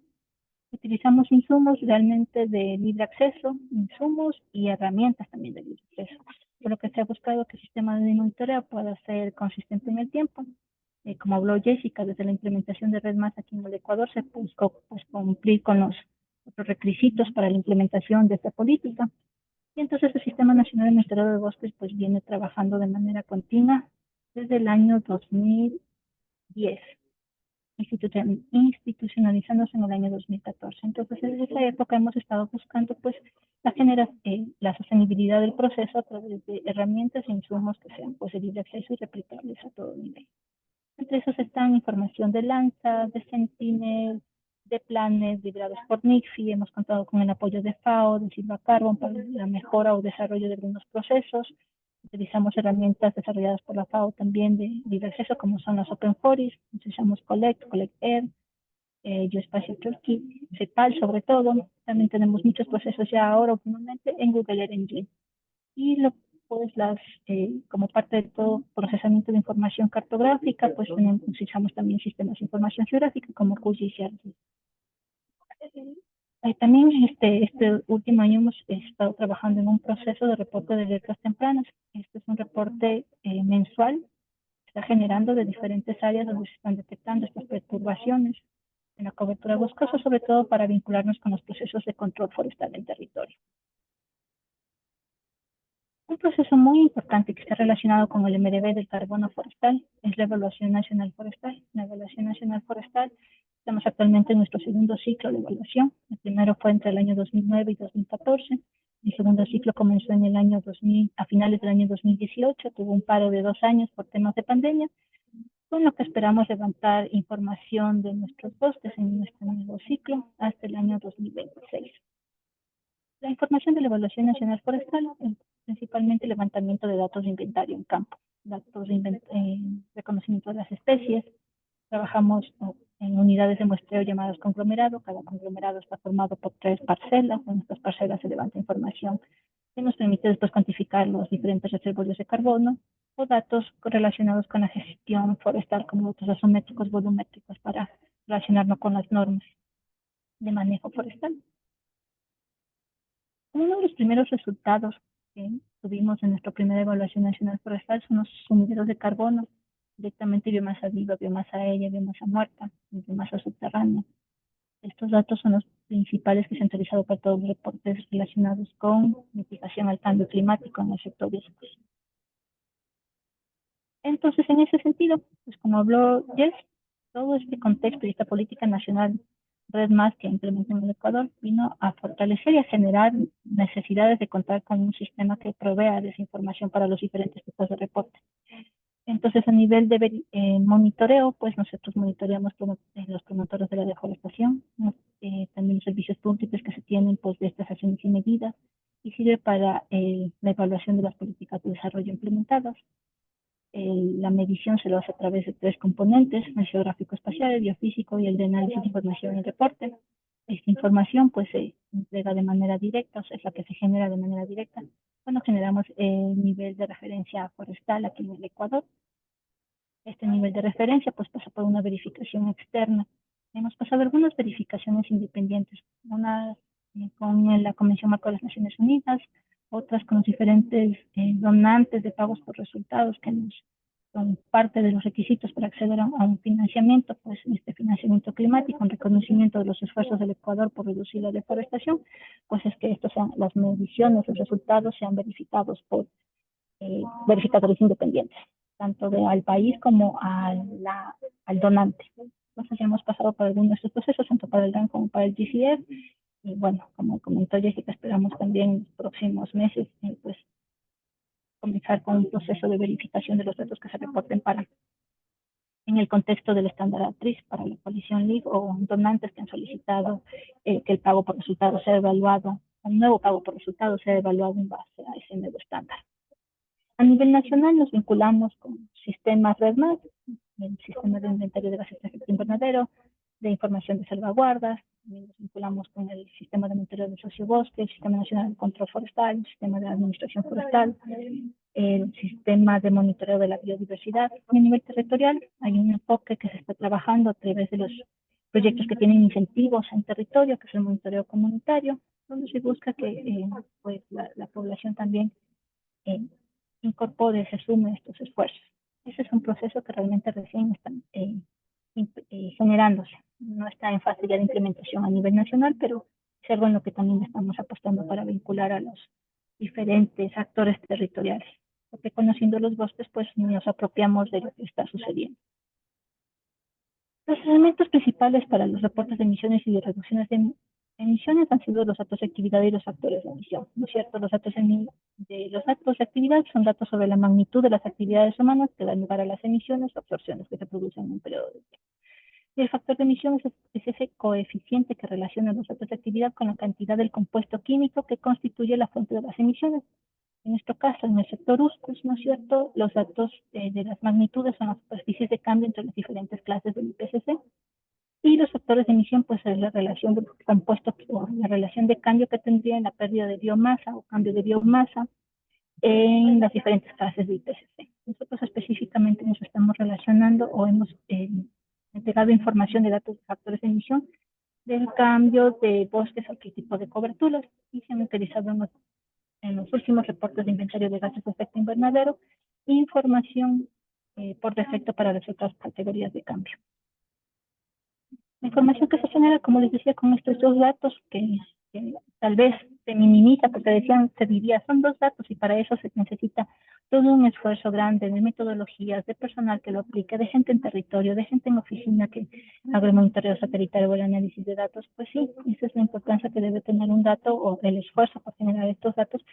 Utilizamos insumos realmente de libre acceso, insumos y herramientas también de libre acceso. Por lo que se ha buscado que el sistema de monitoreo pueda ser consistente en el tiempo. Como habló Jessica, desde la implementación de Red Más aquí en el Ecuador se buscó cumplir con los requisitos para la implementación de esta política. Y entonces el Sistema Nacional de Monitoreo de Bosques pues viene trabajando de manera continua desde el año 2010. Institucionalizándose en el año 2014. Entonces, desde esa época hemos estado buscando pues la sostenibilidad del proceso a través de herramientas e insumos que sean pues de libre acceso y replicables a todo nivel. Entre esos están información de Lanza, de Sentinel, de planes librados por NICFI. Hemos contado con el apoyo de FAO, de Silva Carbon para la mejora o desarrollo de algunos procesos. Utilizamos herramientas desarrolladas por la FAO también de libre acceso, como son las Open Forests. Utilizamos Collect Air, Geospatial Turkey, CEPAL sobre todo. También tenemos muchos procesos ya ahora últimamente en Google Earth Engine. Y como parte de todo procesamiento de información cartográfica, pues utilizamos también sistemas de información geográfica como QGIS y ArcGIS. También este último año hemos estado trabajando en un proceso de reporte de alertas tempranas. Este es un reporte mensual, está generando de diferentes áreas donde se están detectando estas perturbaciones en la cobertura boscosa, sobre todo para vincularnos con los procesos de control forestal del territorio. Un proceso muy importante que está relacionado con el MDB del carbono forestal es la Evaluación Nacional Forestal. La Evaluación Nacional Forestal, estamos actualmente en nuestro segundo ciclo de evaluación. El primero fue entre el año 2009 y 2014. El segundo ciclo comenzó en el año 2000, a finales del año 2018. Tuvo un paro de 2 años por temas de pandemia, con lo que esperamos levantar información de nuestros bosques en nuestro nuevo ciclo hasta el año 2026. La información de la Evaluación Nacional Forestal es principalmente levantamiento de datos de inventario en campo, datos de reconocimiento de las especies. Trabajamos en unidades de muestreo llamadas conglomerado. Cada conglomerado está formado por 3 parcelas. En estas parcelas se levanta información que nos permite después cuantificar los diferentes reservorios de carbono o datos relacionados con la gestión forestal, como datos asométricos, volumétricos, para relacionarnos con las normas de manejo forestal. Uno de los primeros resultados que tuvimos en nuestra primera evaluación nacional forestal son los sumideros de carbono, directamente biomasa viva, biomasa aérea, biomasa muerta, biomasa subterránea. Estos datos son los principales que se han utilizado para todos los reportes relacionados con mitigación al cambio climático en el sector bosques. Entonces, en ese sentido, pues como habló Jess, todo este contexto y esta política nacional Red Más que implementó en el Ecuador vino a fortalecer y a generar necesidades de contar con un sistema que provea de esa información para los diferentes tipos de reporte. Entonces, a nivel de monitoreo, pues nosotros monitoreamos los promotores de la deforestación, también los servicios múltiples que se tienen pues, de estas acciones y medidas, y sirve para la evaluación de las políticas de desarrollo implementadas. La medición se lo hace a través de 3 componentes: el geográfico espacial, el biofísico y el de análisis de información y reporte. Esta información pues se entrega de manera directa, o sea, es la que se genera de manera directa cuando generamos el nivel de referencia forestal aquí en el Ecuador. Este nivel de referencia pues pasa por una verificación externa. Hemos pasado algunas verificaciones independientes, unas con la Convención Marco de las Naciones Unidas, otras con los diferentes donantes de pagos por resultados que son parte de los requisitos para acceder a un financiamiento, pues este financiamiento climático, en reconocimiento de los esfuerzos del Ecuador por reducir la deforestación, pues es que estos sean las mediciones, los resultados sean verificados por verificadores independientes, tanto al país como al donante. Entonces ya hemos pasado por algunos de estos procesos, tanto para el GAN como para el GCF, y bueno, como comentó Jessica, esperamos también en los próximos meses pues comenzar con un proceso de verificación de los datos que se reporten en el contexto del estándar ATRIS para la coalición LEAF o donantes que han solicitado que el pago por resultados sea evaluado, un nuevo pago por resultados sea evaluado en base a ese nuevo estándar. A nivel nacional nos vinculamos con sistemas REDMAT, el sistema de inventario de gases de efecto invernadero, de información de salvaguardas, también nos vinculamos con el sistema de monitoreo del sociobosque, el sistema nacional de control forestal, el sistema de administración forestal, el sistema de monitoreo de la biodiversidad. Y a nivel territorial hay un enfoque que se está trabajando a través de los proyectos que tienen incentivos en territorio, que es el monitoreo comunitario, donde se busca que pues la población también incorpore, se sume a estos esfuerzos. Ese es un proceso que realmente recién está generándose. No está en fase ya de implementación a nivel nacional, pero es algo en lo que también estamos apostando para vincular a los diferentes actores territoriales. Porque conociendo los bosques, pues nos apropiamos de lo que está sucediendo. Los elementos principales para los reportes de emisiones y de reducciones de emisiones han sido los datos de actividad y los factores de emisión, ¿no es cierto? Los datos de actividad son datos sobre la magnitud de las actividades humanas que dan lugar a las emisiones o absorciones que se producen en un periodo de tiempo. Y el factor de emisión es ese coeficiente que relaciona los datos de actividad con la cantidad del compuesto químico que constituye la fuente de las emisiones. En nuestro caso, en el sector USCOS, ¿no es cierto? Los datos de las magnitudes son las superficies de cambio entre las diferentes clases del IPCC. Y los factores de emisión, pues es la relación del compuesto, o la relación de cambio que tendría en la pérdida de biomasa o cambio de biomasa en las diferentes clases de IPCC. Nosotros específicamente nos estamos relacionando o hemos entregado información de datos de factores de emisión del cambio de bosques al tipo de coberturas y se han utilizado en los últimos reportes de inventario de gases de efecto invernadero información por defecto para las otras categorías de cambio. La información que se genera, como les decía, con estos 2 datos que tal vez se minimiza porque decían, se diría, son 2 datos y para eso se necesita todo un esfuerzo grande de metodologías, de personal que lo aplique, de gente en territorio, de gente en oficina que haga el monitoreo satelital o el análisis de datos. Pues sí, esa es la importancia que debe tener un dato o el esfuerzo por generar estos datos,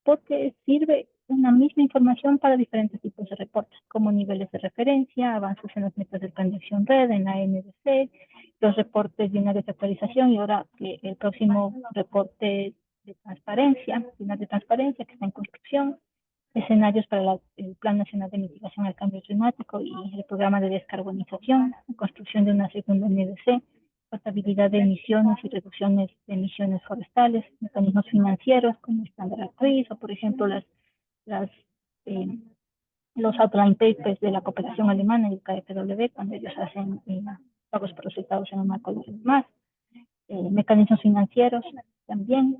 porque sirve una misma información para diferentes tipos de reportes, como niveles de referencia, avances en las metas del plan de acción red, en la NDC, los reportes binarios de actualización y ahora que el próximo reporte de transparencia, final de transparencia que está en construcción, escenarios para el Plan Nacional de Mitigación al Cambio Climático y el Programa de Descarbonización, la construcción de una segunda NDC, portabilidad de emisiones y reducciones de emisiones forestales, mecanismos financieros como Standard Trees o, por ejemplo, los outline papers de la cooperación alemana y el KfW cuando ellos hacen pagos por resultados en el marco de los demás, mecanismos financieros también,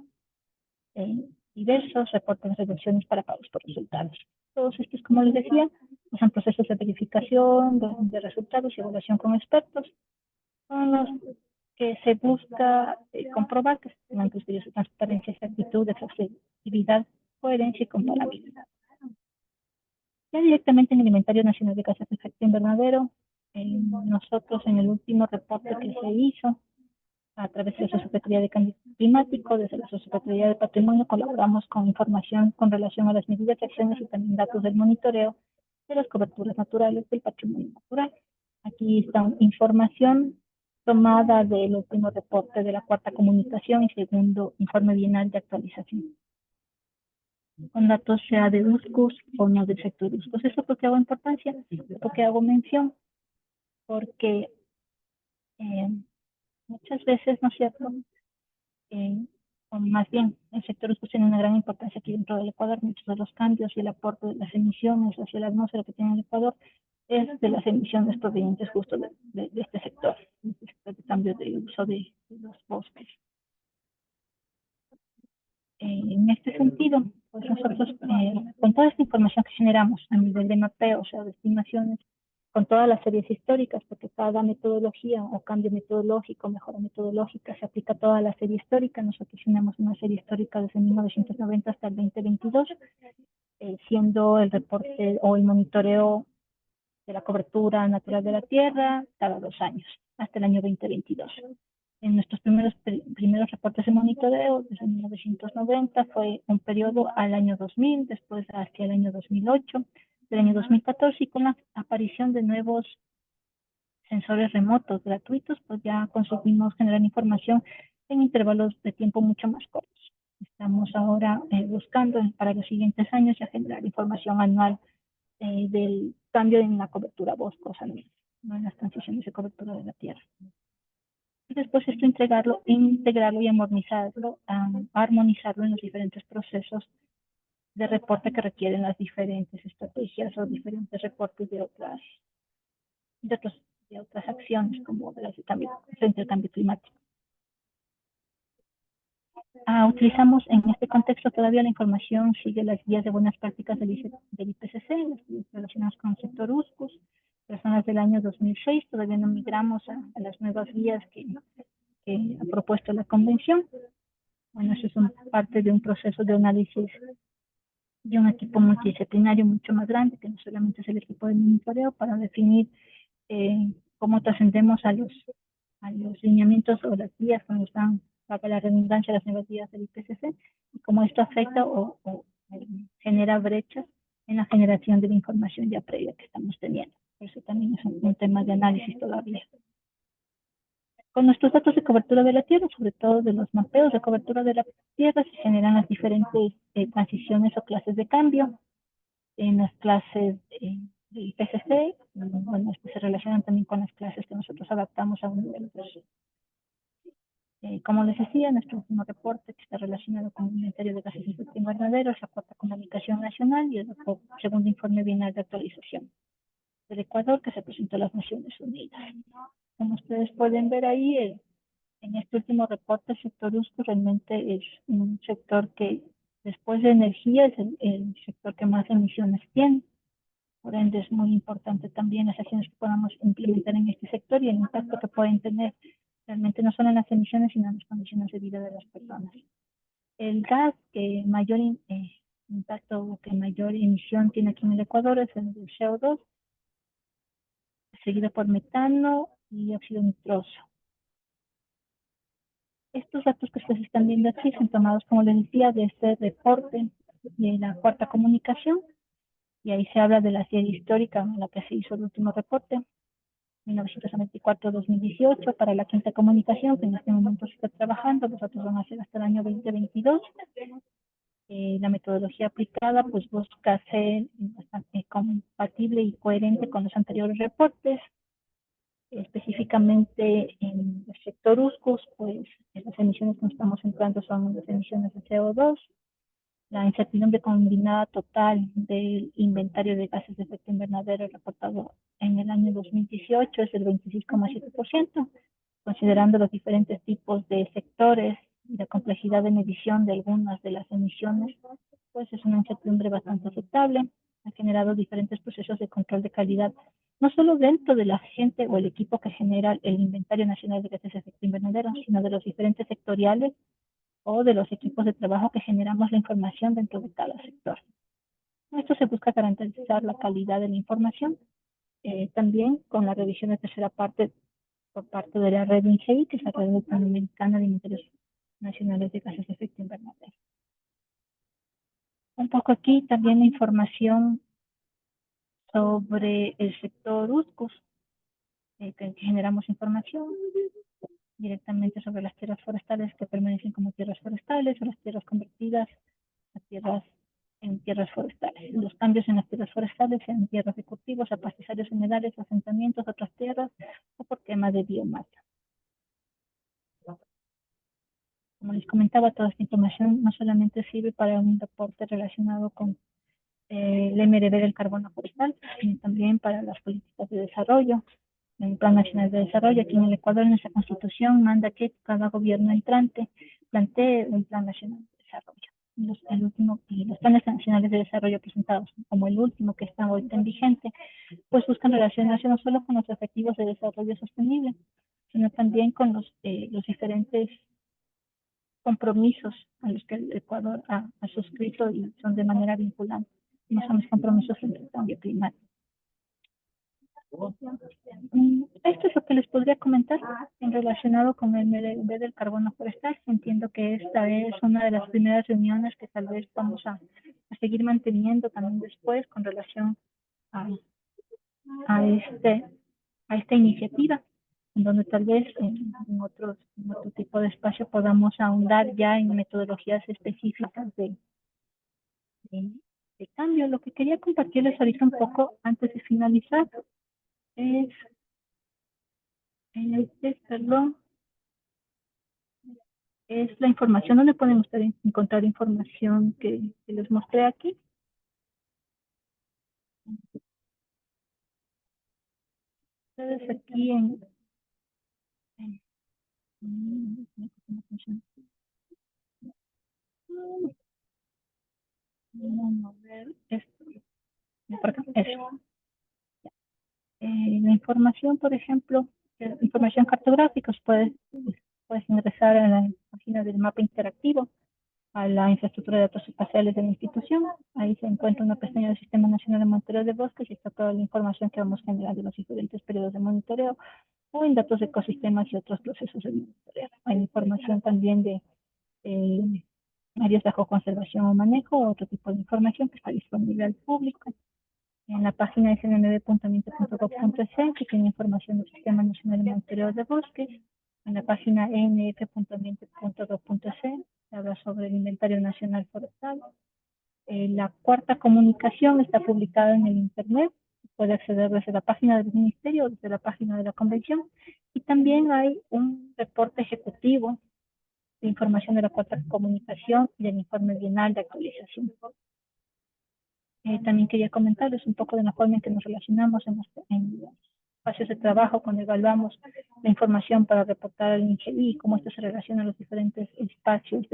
diversos reportes de reducciones para pagos por resultados. Todos estos, como les decía, son procesos de verificación de resultados y evaluación con expertos, son los que se busca comprobar que tengan criterios de transparencia, exactitud, exhaustividad, coherencia y comparabilidad. Ya directamente en el Inventario Nacional de Gases de Efecto Invernadero, nosotros en el último reporte que se hizo a través de la Subsecretaría de Cambio Climático, desde la Subsecretaría de Patrimonio, colaboramos con información con relación a las medidas, acciones y también datos del monitoreo de las coberturas naturales del patrimonio natural. Aquí está información tomada del último reporte de la cuarta comunicación y segundo informe bienal de actualización, con datos sea de USCUS o no del sector USCUS. ¿Eso por qué hago importancia? Porque hago mención, porque muchas veces, ¿no es cierto?, o más bien, el sector USCUS tiene una gran importancia aquí dentro del Ecuador. Muchos de los cambios y el aporte de las emisiones hacia la atmósfera que tiene el Ecuador es de las emisiones provenientes justo de este sector de cambio de uso de los bosques. En este sentido, pues nosotros, con toda esta información que generamos a nivel de mapeo, o sea, de estimaciones, con todas las series históricas, porque cada metodología o cambio metodológico, mejora metodológica, se aplica a toda la serie histórica. Nosotros tenemos una serie histórica desde 1990 hasta el 2022, siendo el reporte o el monitoreo de la cobertura natural de la Tierra cada 2 años, hasta el año 2022. En nuestros primeros reportes de monitoreo, desde 1990, fue un periodo al año 2000, después hacia el año 2008, del año 2014, y con la aparición de nuevos sensores remotos gratuitos, pues ya conseguimos generar información en intervalos de tiempo mucho más cortos. Estamos ahora buscando para los siguientes años ya generar información anual del cambio en la cobertura boscosa, no en las transiciones de cobertura de la tierra. Y después esto integrarlo y armonizarlo en los diferentes procesos de reporte que requieren las diferentes estrategias o diferentes reportes de otras acciones como las de cambio, frente al cambio climático. Utilizamos en este contexto todavía la información, sigue las guías de buenas prácticas del IPCC, las relacionadas con el sector USCUS, personas del año 2006, todavía no migramos a las nuevas guías que ha propuesto la convención. Bueno, eso es parte de un proceso de análisis de un equipo multidisciplinario mucho más grande, que no solamente es el equipo de monitoreo, para definir cómo trascendemos a los lineamientos o las guías que nos dan, para la redundancia, las nuevas guías del IPCC, y cómo esto afecta o genera brechas en la generación de la información ya previa que estamos teniendo. Por eso también es un tema de análisis todavía. Con nuestros datos de cobertura de la Tierra, sobre todo de los mapeos de cobertura de la Tierra, se generan las diferentes transiciones o clases de cambio. En las clases de IPCC, bueno, se relacionan también con las clases que nosotros adaptamos a un nivel de como les decía, nuestro último reporte que está relacionado con el inventario de gases de efecto invernadero es la cuarta comunicación nacional y el segundo informe bienal de actualización del Ecuador que se presentó a las Naciones Unidas. Como ustedes pueden ver ahí, en este último reporte el sector USCUS realmente es un sector que después de energía es el sector que más emisiones tiene. Por ende es muy importante también las acciones que podamos implementar en este sector y el impacto que pueden tener realmente no solo en las emisiones, sino en las condiciones de vida de las personas. El gas que mayor impacto o que mayor emisión tiene aquí en el Ecuador es el del CO2, seguido por metano y óxido nitroso. Estos datos que ustedes están viendo aquí son tomados, como les decía, de este reporte de la cuarta comunicación, y ahí se habla de la serie histórica en la que se hizo el último reporte, 1994-2018, para la quinta comunicación, que en este momento se está trabajando. Los datos van a ser hasta el año 2022. La metodología aplicada pues busca ser bastante compatible y coherente con los anteriores reportes. Específicamente en el sector USCUS, pues las emisiones que nos estamos centrando son las emisiones de CO2. La incertidumbre combinada total del inventario de gases de efecto invernadero reportado en el año 2018 es del 26,7%, considerando los diferentes tipos de sectores y la complejidad de medición de algunas de las emisiones, pues es una incertidumbre bastante aceptable. Ha generado diferentes procesos de control de calidad, no solo dentro de la gente o el equipo que genera el Inventario Nacional de Gases de Efecto Invernadero, sino de los diferentes sectoriales o de los equipos de trabajo que generamos la información dentro de cada sector. Esto se busca garantizar la calidad de la información, también con la revisión de tercera parte por parte de la red INGEI, que es la Red Panamericana de Inventarios Nacionales de Gases de Efecto Invernadero. Un poco aquí también la información sobre el sector USCUS, que generamos información directamente sobre las tierras forestales que permanecen como tierras forestales o las tierras convertidas a tierras en tierras forestales. Los cambios en las tierras forestales, en tierras de cultivos, a pastizales humedales, asentamientos, otras tierras o por quema de biomasa. Como les comentaba, toda esta información no solamente sirve para un reporte relacionado con el MRV del carbono forestal, sino también para las políticas de desarrollo. El Plan Nacional de Desarrollo, aquí en el Ecuador, nuestra Constitución manda que cada gobierno entrante plantee un Plan Nacional de Desarrollo. Los planes nacionales de desarrollo presentados como el último que está hoy en vigente, pues buscan relacionarse no solo con los objetivos de desarrollo sostenible, sino también con los diferentes compromisos a los que el Ecuador ha suscrito y son de manera vinculante. No son los compromisos frente al cambio climático. Esto es lo que les podría comentar en relacionado con el MRV del carbono forestal. Entiendo que esta es una de las primeras reuniones que tal vez vamos a seguir manteniendo también después con relación a esta iniciativa, en donde tal vez en otro tipo de espacio podamos ahondar ya en metodologías específicas de cambio. Lo que quería compartirles ahorita un poco antes de finalizar es, perdón, es la información. ¿Dónde pueden ustedes encontrar información que les mostré aquí? Ustedes aquí ¿cómo funciona? Vamos a ver esto. Por acá, eso. La información, por ejemplo, información cartográfica, puedes ingresar a la página del mapa interactivo, a la infraestructura de datos espaciales de la institución. Ahí se encuentra una pestaña del Sistema Nacional de Monitoreo de Bosques y está toda la información que vamos generando en los diferentes periodos de monitoreo o en datos de ecosistemas y otros procesos de monitoreo. Hay información también de áreas bajo conservación o manejo, otro tipo de información que está disponible al público. En la página snmb.ambiente.gov.es, que tiene información del Sistema Nacional de Monitoreo de Bosques. En la página enf.ambiente.gov.es se habla sobre el Inventario Nacional Forestal. La cuarta comunicación está publicada en el Internet. Puede acceder desde la página del Ministerio o desde la página de la Convención. Y también hay un reporte ejecutivo de información de la cuarta comunicación y del informe bienal de actualización. También quería comentarles un poco de la forma en que nos relacionamos en los espacios de trabajo cuando evaluamos la información para reportar al INGEI y cómo esto se relaciona a los diferentes espacios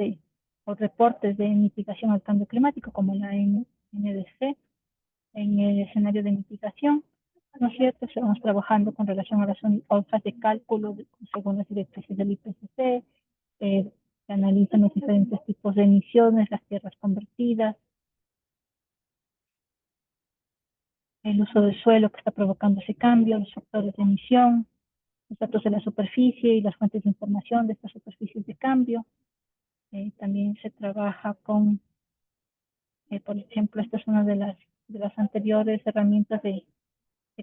o reportes de mitigación al cambio climático, como la NDC, en el escenario de mitigación. ¿No es cierto? Estamos trabajando con relación a las hojas de cálculo según las directrices del IPCC, se analizan los diferentes tipos de emisiones, las tierras convertidas, el uso del suelo que está provocando ese cambio, los factores de emisión, los datos de la superficie y las fuentes de información de estas superficies de cambio. También se trabaja con, por ejemplo, esta es una de las anteriores herramientas de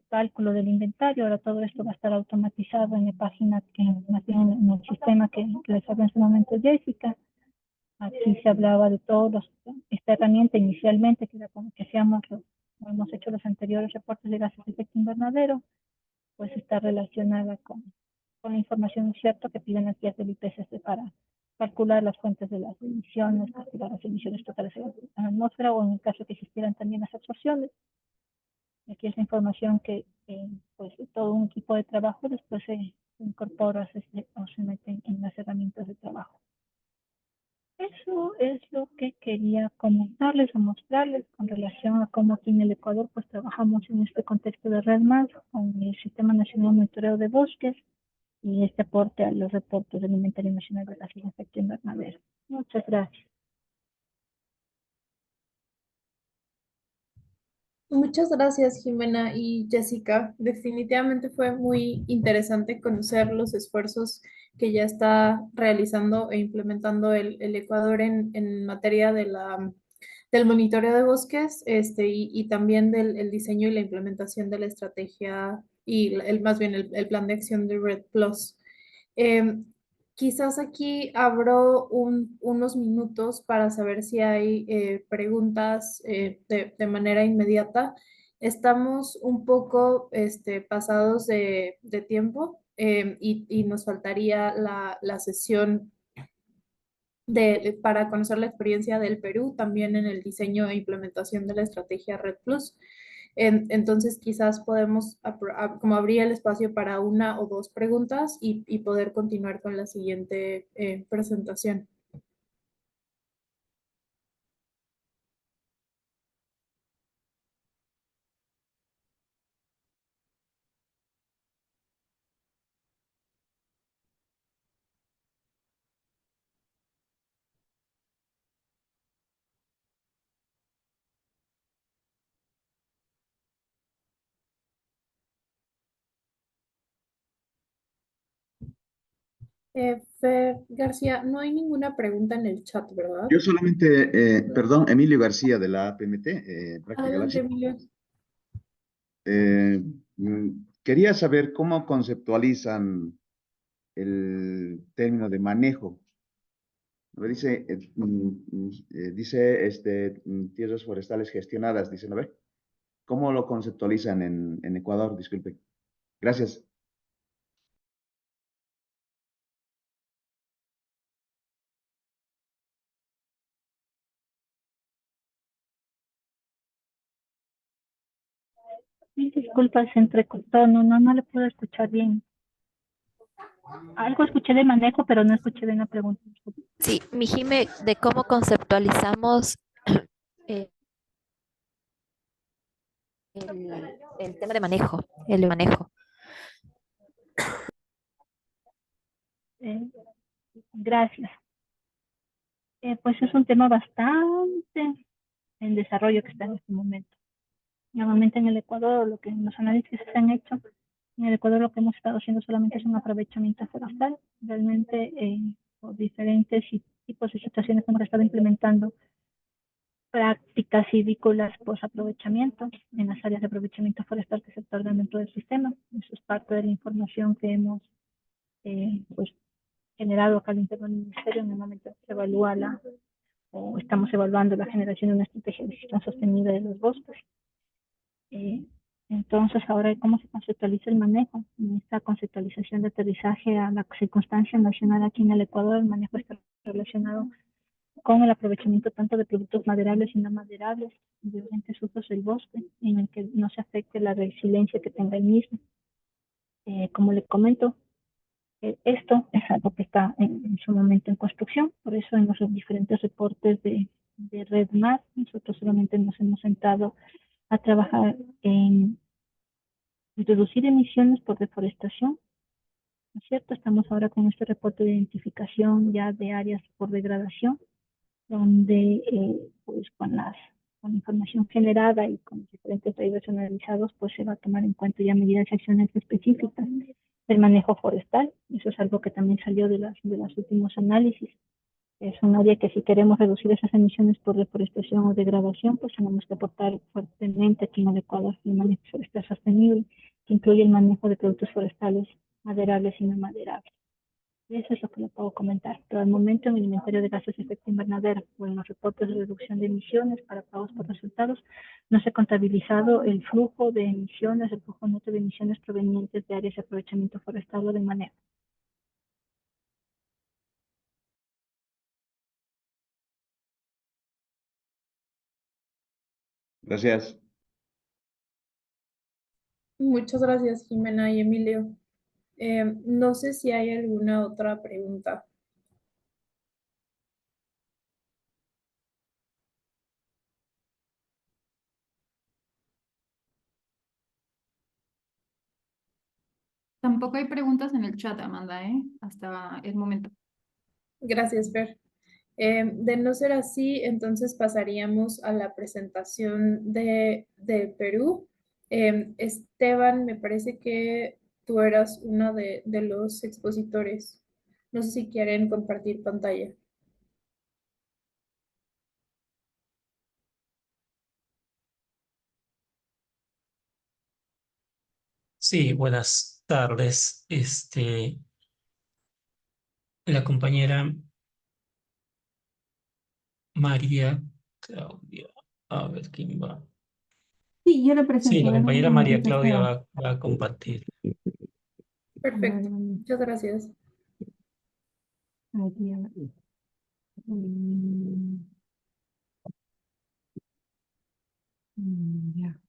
cálculo del inventario. Ahora todo esto va a estar automatizado en la página, en el sistema que les hablé en su momento Jessica. Aquí se hablaba de esta herramienta inicialmente, que era como que hacíamos, como hemos hecho los anteriores reportes de gases de efecto invernadero, pues está relacionada con la información, ¿cierto?, que piden las guías del IPCC para calcular las fuentes de las emisiones, calcular las emisiones totales en la atmósfera, o en el caso que existieran también las absorciones. Aquí es la información que, pues, todo un equipo de trabajo después se incorpora o se mete en las herramientas de trabajo. Eso es lo que quería comentarles o mostrarles con relación a cómo aquí en el Ecuador pues trabajamos en este contexto de Red Más con el Sistema Nacional de Monitoreo de Bosques y este aporte a los reportes del Inventario Nacional de Gases de Efecto Invernadero. Muchas gracias. Muchas gracias, Jimena y Jessica. Definitivamente fue muy interesante conocer los esfuerzos que ya está realizando e implementando el Ecuador en materia de del monitoreo de bosques, y también del el diseño y la implementación de la estrategia y más bien el plan de acción de Red Plus. Em, Quizás aquí abro unos minutos para saber si hay preguntas de manera inmediata. Estamos un poco pasados de tiempo, y nos faltaría la sesión para conocer la experiencia del Perú también en el diseño e implementación de la estrategia Red Plus. Entonces, quizás podemos como abrir el espacio para una o dos preguntas y poder continuar con la siguiente presentación. Fer García, no hay ninguna pregunta en el chat, ¿verdad? Yo solamente, perdón, Emilio García de la APMT, Practical Adelante, Action. Emilio. Quería saber cómo conceptualizan el término de manejo. Dice, tierras forestales gestionadas, dice, ¿no ve? ¿Cómo lo conceptualizan en Ecuador? Disculpe. Gracias. Disculpas, se entrecortó, no le puedo escuchar bien. Algo escuché de manejo, pero no escuché bien la pregunta. Sí, mi Jime, de cómo conceptualizamos eh, el tema de manejo, el manejo. Gracias. Pues es un tema bastante en desarrollo que está en este momento. Normalmente en el Ecuador, lo que en los análisis que se han hecho, en el Ecuador lo que hemos estado haciendo solamente es un aprovechamiento forestal. Realmente, por diferentes tipos de situaciones hemos estado implementando prácticas silvícolas post-aprovechamiento en las áreas de aprovechamiento forestal que se otorgan dentro del sistema. Eso es parte de la información que hemos pues, generado acá al interno del ministerio en el momento que se evalúa o estamos evaluando la generación de una estrategia de gestión sostenible de los bosques. Entonces, ahora, ¿cómo se conceptualiza el manejo? En esta conceptualización de aterrizaje a la circunstancia nacional aquí en el Ecuador, el manejo está relacionado con el aprovechamiento tanto de productos maderables y no maderables, de diferentes usos del bosque, en el que no se afecte la resiliencia que tenga el mismo. Como le comento, esto es algo que está en su momento en construcción, por eso en los diferentes reportes de Red Más, nosotros solamente nos hemos sentado a trabajar en reducir emisiones por deforestación, ¿no es cierto? Estamos ahora con este reporte de identificación ya de áreas por degradación, donde pues con la información generada y con los diferentes drivers analizados, pues se va a tomar en cuenta ya medidas y acciones específicas del manejo forestal. Eso es algo que también salió de los últimos análisis. Es un área que si queremos reducir esas emisiones por deforestación o degradación, pues tenemos que aportar fuertemente aquí en el Ecuador el manejo forestal sostenible, que incluye el manejo de productos forestales maderables y no maderables. Eso es lo que le puedo comentar. Pero al momento en el inventario de gases de efecto invernadero o en los reportes de reducción de emisiones para pagos por resultados, no se ha contabilizado el flujo de emisiones, el flujo neto de emisiones provenientes de áreas de aprovechamiento forestal o de manejo. Gracias. Muchas gracias, Jimena y Emilio. No sé si hay alguna otra pregunta. Tampoco hay preguntas en el chat, Amanda, ¿eh? Hasta el momento. Gracias, Fer. De no ser así, entonces pasaríamos a la presentación de Perú. Esteban, me parece que tú eras uno de los expositores. No sé si quieren compartir pantalla. Sí, buenas tardes. La compañera María Claudia. A ver quién va. Sí, yo lo Sí, presento. la Dame un compañera María momentito, Claudia Esteban. va a compartir. Perfecto. Muchas gracias. Aquí, a ver. Mm, ya.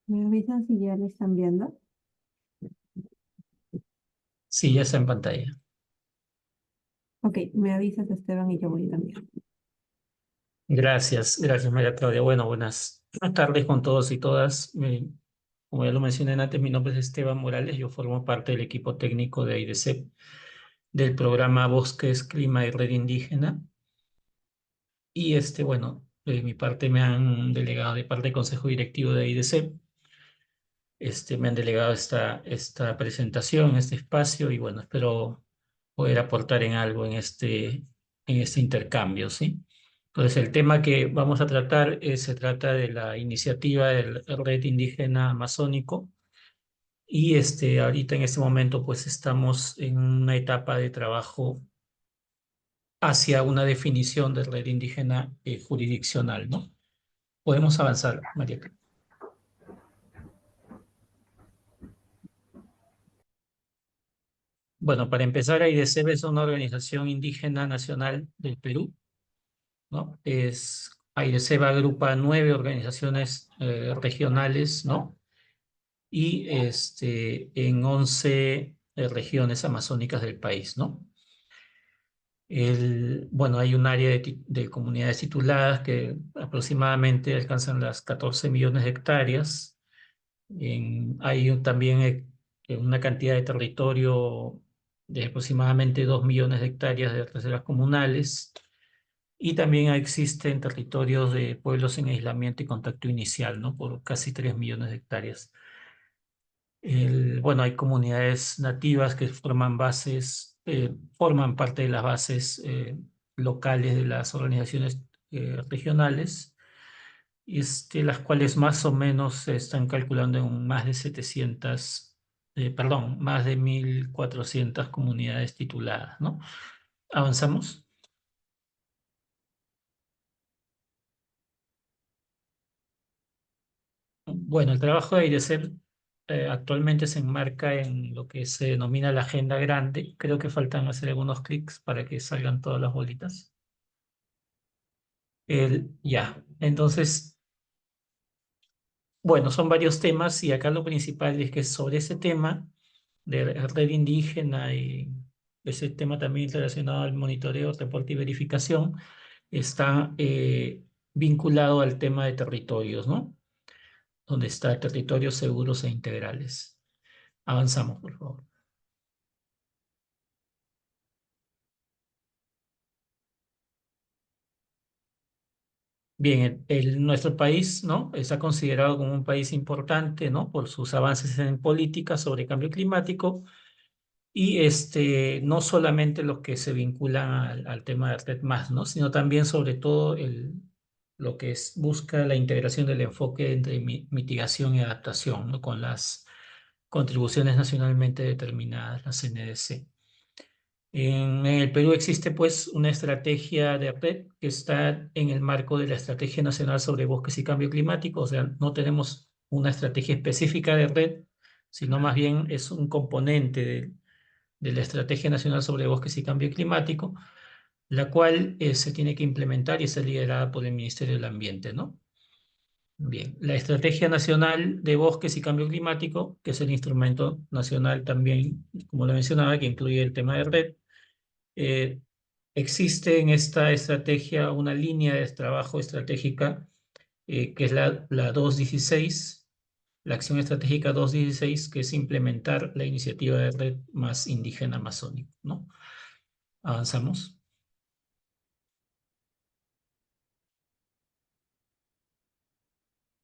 ¿Me avisan si ya lo están viendo? Sí, ya está en pantalla. Ok, me avisas, Esteban, y yo voy también. Gracias María Claudia. Bueno, buenas tardes con todos y todas. Como ya lo mencioné antes, mi nombre es Esteban Morales. Yo formo parte del equipo técnico de AIDESEP del programa Bosques, Clima y Red Indígena. Y bueno, de mi parte me han delegado de parte del Consejo Directivo de AIDESEP. Me han delegado esta presentación, este espacio, y bueno, espero poder aportar en algo en este intercambio, ¿sí? Entonces, el tema que vamos a tratar se trata de la iniciativa del Red Indígena Amazónico, y ahorita en este momento pues estamos en una etapa de trabajo hacia una definición de red indígena jurisdiccional, ¿no? Podemos avanzar, María. Bueno, para empezar, AIDESEP es una organización indígena nacional del Perú, ¿no? AIDESEP agrupa 9 organizaciones regionales, ¿no? Y en 11 regiones amazónicas del país, ¿no? Bueno, hay un área de comunidades tituladas que aproximadamente alcanzan las 14 millones de hectáreas. Hay también una cantidad de territorio de aproximadamente 2 millones de hectáreas de reservas comunales, y también existen territorios de pueblos en aislamiento y contacto inicial, ¿no? Por casi 3 millones de hectáreas. Bueno, hay comunidades nativas que forman parte de las bases locales de las organizaciones regionales, las cuales más o menos se están calculando en más de 700, perdón, más de 1.400 comunidades tituladas, ¿no? ¿Avanzamos? Bueno, el trabajo de IDESEP actualmente se enmarca en lo que se denomina la agenda grande. Creo que faltan hacer algunos clics para que salgan todas las bolitas. Ya, entonces, bueno, son varios temas, y acá lo principal es que sobre ese tema de red indígena y ese tema también relacionado al monitoreo, reporte y verificación, está vinculado al tema de territorios, ¿no? Donde está territorios seguros e integrales. Avanzamos, por favor. Bien, nuestro país, ¿no? Está considerado como un país importante, ¿no? Por sus avances en política sobre cambio climático, Y no solamente los que se vinculan al tema de Red Más, ¿no? Sino también sobre todo lo que busca la integración del enfoque entre mitigación y adaptación, ¿no? Con las contribuciones nacionalmente determinadas, las NDC. En el Perú existe pues una estrategia de red que está en el marco de la Estrategia Nacional sobre Bosques y Cambio Climático, o sea, no tenemos una estrategia específica de red, sino más bien es un componente de la Estrategia Nacional sobre Bosques y Cambio Climático, la cual se tiene que implementar y está liderada por el Ministerio del Ambiente, ¿no? Bien, la Estrategia Nacional de Bosques y Cambio Climático, que es el instrumento nacional también, como lo mencionaba, que incluye el tema de red, eh, existe en esta estrategia una línea de trabajo estratégica que es la 216, la acción estratégica 216, que es implementar la iniciativa de red más indígena amazónica, ¿no? Avanzamos.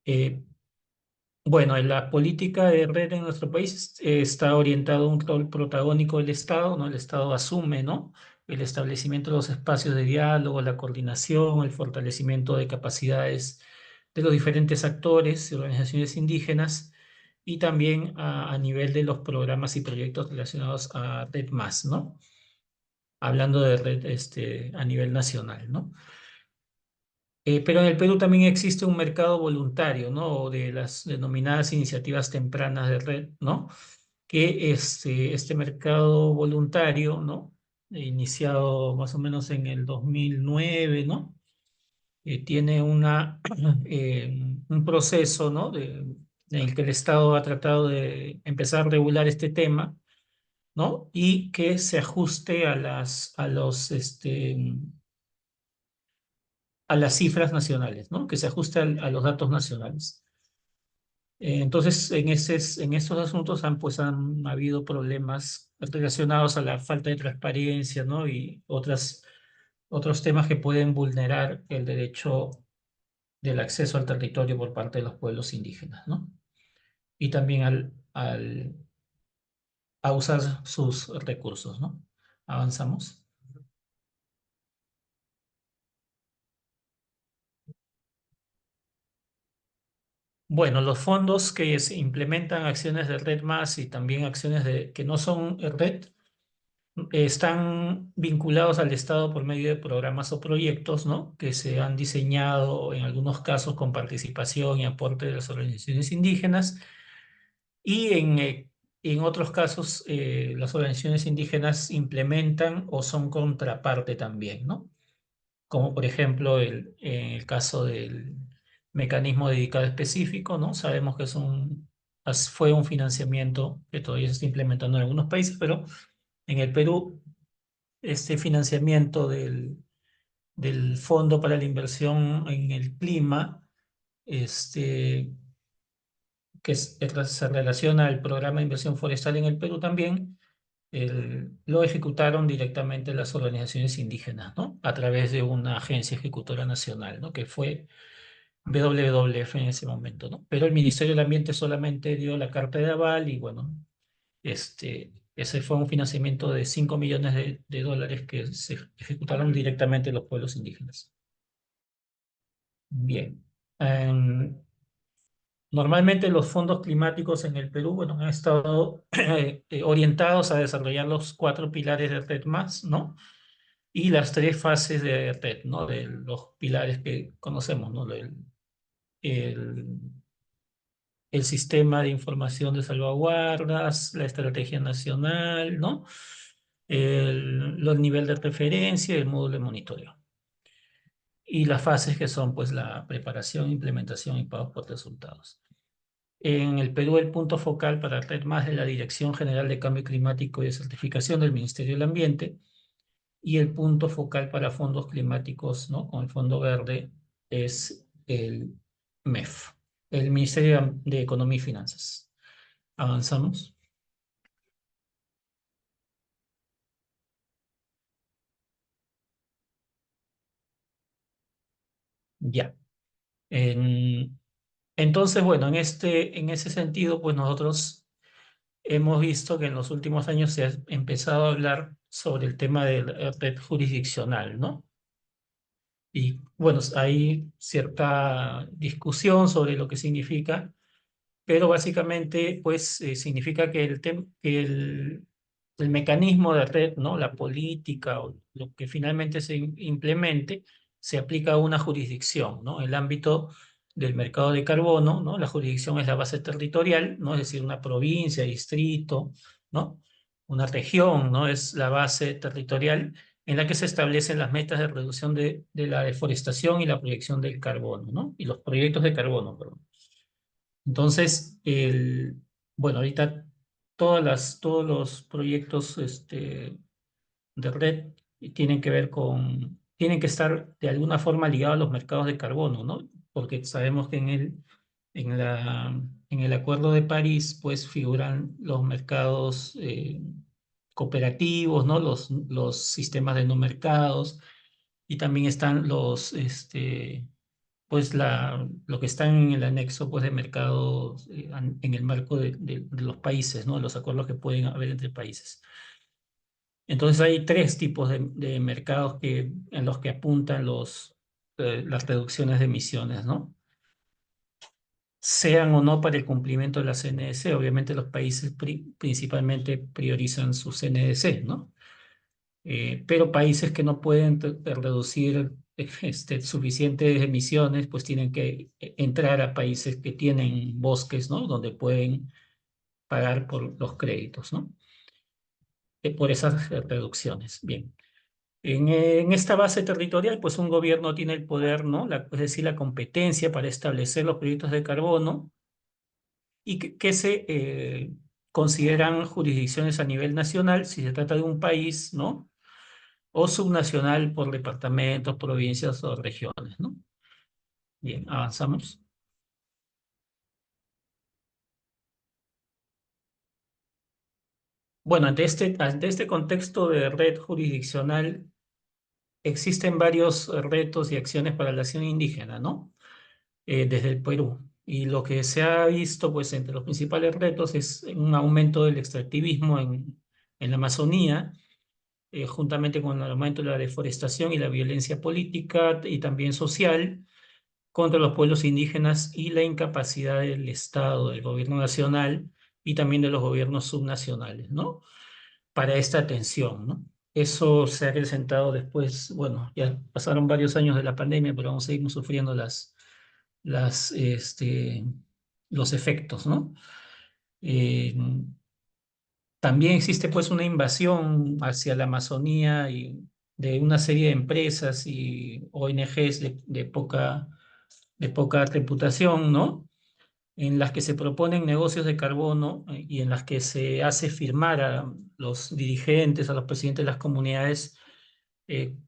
Eh, bueno, la política de red en nuestro país está orientada a un rol protagónico del Estado, ¿no? El Estado asume, ¿no? El establecimiento de los espacios de diálogo, la coordinación, el fortalecimiento de capacidades de los diferentes actores y organizaciones indígenas y también a nivel de los programas y proyectos relacionados a Red Más, ¿no? Hablando de red a nivel nacional, ¿no? Pero en el Perú también existe un mercado voluntario, ¿no? O de las denominadas iniciativas tempranas de red, ¿no? Que este mercado voluntario, ¿no? Iniciado más o menos en el 2009, ¿no? Tiene un proceso, ¿no? En el que el Estado ha tratado de empezar a regular este tema, ¿no? Y que se ajuste a las cifras nacionales, ¿no? Que se ajuste a los datos nacionales. Entonces, en estos asuntos han habido problemas relacionados a la falta de transparencia, ¿no? Y otros temas que pueden vulnerar el derecho del acceso al territorio por parte de los pueblos indígenas, ¿no? Y también a usar sus recursos, ¿no? Avanzamos. Bueno, los fondos que se implementan acciones de red más y también acciones que no son red están vinculados al Estado por medio de programas o proyectos, ¿no? Que se han diseñado en algunos casos con participación y aporte de las organizaciones indígenas y en otros casos las organizaciones indígenas implementan o son contraparte también, ¿no? Como por ejemplo en el caso del mecanismo dedicado específico, ¿no? Sabemos que fue un financiamiento que todavía se está implementando en algunos países, pero en el Perú este financiamiento del Fondo para la Inversión en el Clima, se relaciona al programa de inversión forestal en el Perú también, lo ejecutaron directamente las organizaciones indígenas, ¿no? A través de una agencia ejecutora nacional, ¿no? Que fue WWF en ese momento, ¿no? Pero el Ministerio del Ambiente solamente dio la carta de aval y bueno, ese fue un financiamiento de 5 millones de dólares que se ejecutaron directamente los pueblos indígenas. Bien. Normalmente los fondos climáticos en el Perú, bueno, han estado orientados a desarrollar los 4 pilares de Red Más, ¿no? Y las 3 fases de Red, ¿no? De los pilares que conocemos, ¿no? El, el sistema de información de salvaguardas, la estrategia nacional, ¿no? Los niveles de referencia y el módulo de monitoreo. Y las fases que son, pues, la preparación, implementación y pagos por resultados. En el Perú, el punto focal para Red Más es la Dirección General de Cambio Climático y de Certificación del Ministerio del Ambiente, y el punto focal para fondos climáticos, ¿no? Con el Fondo Verde es el MEF, el Ministerio de Economía y Finanzas. Avanzamos. Ya. Entonces, bueno, en ese sentido, pues nosotros hemos visto que en los últimos años se ha empezado a hablar sobre el tema de la red jurisdiccional, ¿no? Y bueno, hay cierta discusión sobre lo que significa, pero básicamente pues significa que el mecanismo de red, ¿no? La política o lo que finalmente se implemente se aplica a una jurisdicción, ¿no? El ámbito del mercado de carbono, ¿no? La jurisdicción es la base territorial, ¿no? Es decir, una provincia, distrito, ¿no? Una región, ¿no? Es la base territorial en la que se establecen las metas de reducción de la deforestación y la proyección del carbono, ¿no? Y los proyectos de carbono, perdón. Entonces, bueno, ahorita todos los proyectos de red tienen que estar de alguna forma ligados a los mercados de carbono, ¿no? Porque sabemos que en el Acuerdo de París, pues figuran los mercados cooperativos, ¿no? Los sistemas de no mercados y también están pues lo que está en el anexo pues, de mercados en el marco de los países, ¿no? Los acuerdos que pueden haber entre países. Entonces hay tres tipos de mercados en los que apuntan las reducciones de emisiones, ¿no? Sean o no para el cumplimiento de la CNDC. Obviamente los países principalmente priorizan su CNDC, ¿no? Pero países que no pueden reducir suficientes emisiones, pues tienen que entrar a países que tienen bosques, ¿no? Donde pueden pagar por los créditos, ¿no? Por esas reducciones. Bien. En esta base territorial, pues un gobierno tiene el poder, ¿no? Es decir, la competencia para establecer los proyectos de carbono y que se consideran jurisdicciones a nivel nacional si se trata de un país, ¿no? O subnacional por departamentos, provincias o regiones, ¿no? Bien, avanzamos. Bueno, ante este contexto de red jurisdiccional, existen varios retos y acciones para la acción indígena, ¿no? Desde el Perú. Y lo que se ha visto, pues, entre los principales retos es un aumento del extractivismo en la Amazonía, juntamente con el aumento de la deforestación y la violencia política y también social contra los pueblos indígenas y la incapacidad del Estado, del gobierno nacional y también de los gobiernos subnacionales, ¿no? Para esta atención, ¿no? Eso se ha acrecentado después, bueno, ya pasaron varios años de la pandemia, pero aún seguimos sufriendo las, este, los efectos, ¿no? Eh, También existe pues una invasión hacia la Amazonía y de una serie de empresas y ONGs de poca reputación, ¿no? En las que se proponen negocios de carbono y en las que se hace firmar a los dirigentes, a los presidentes de las comunidades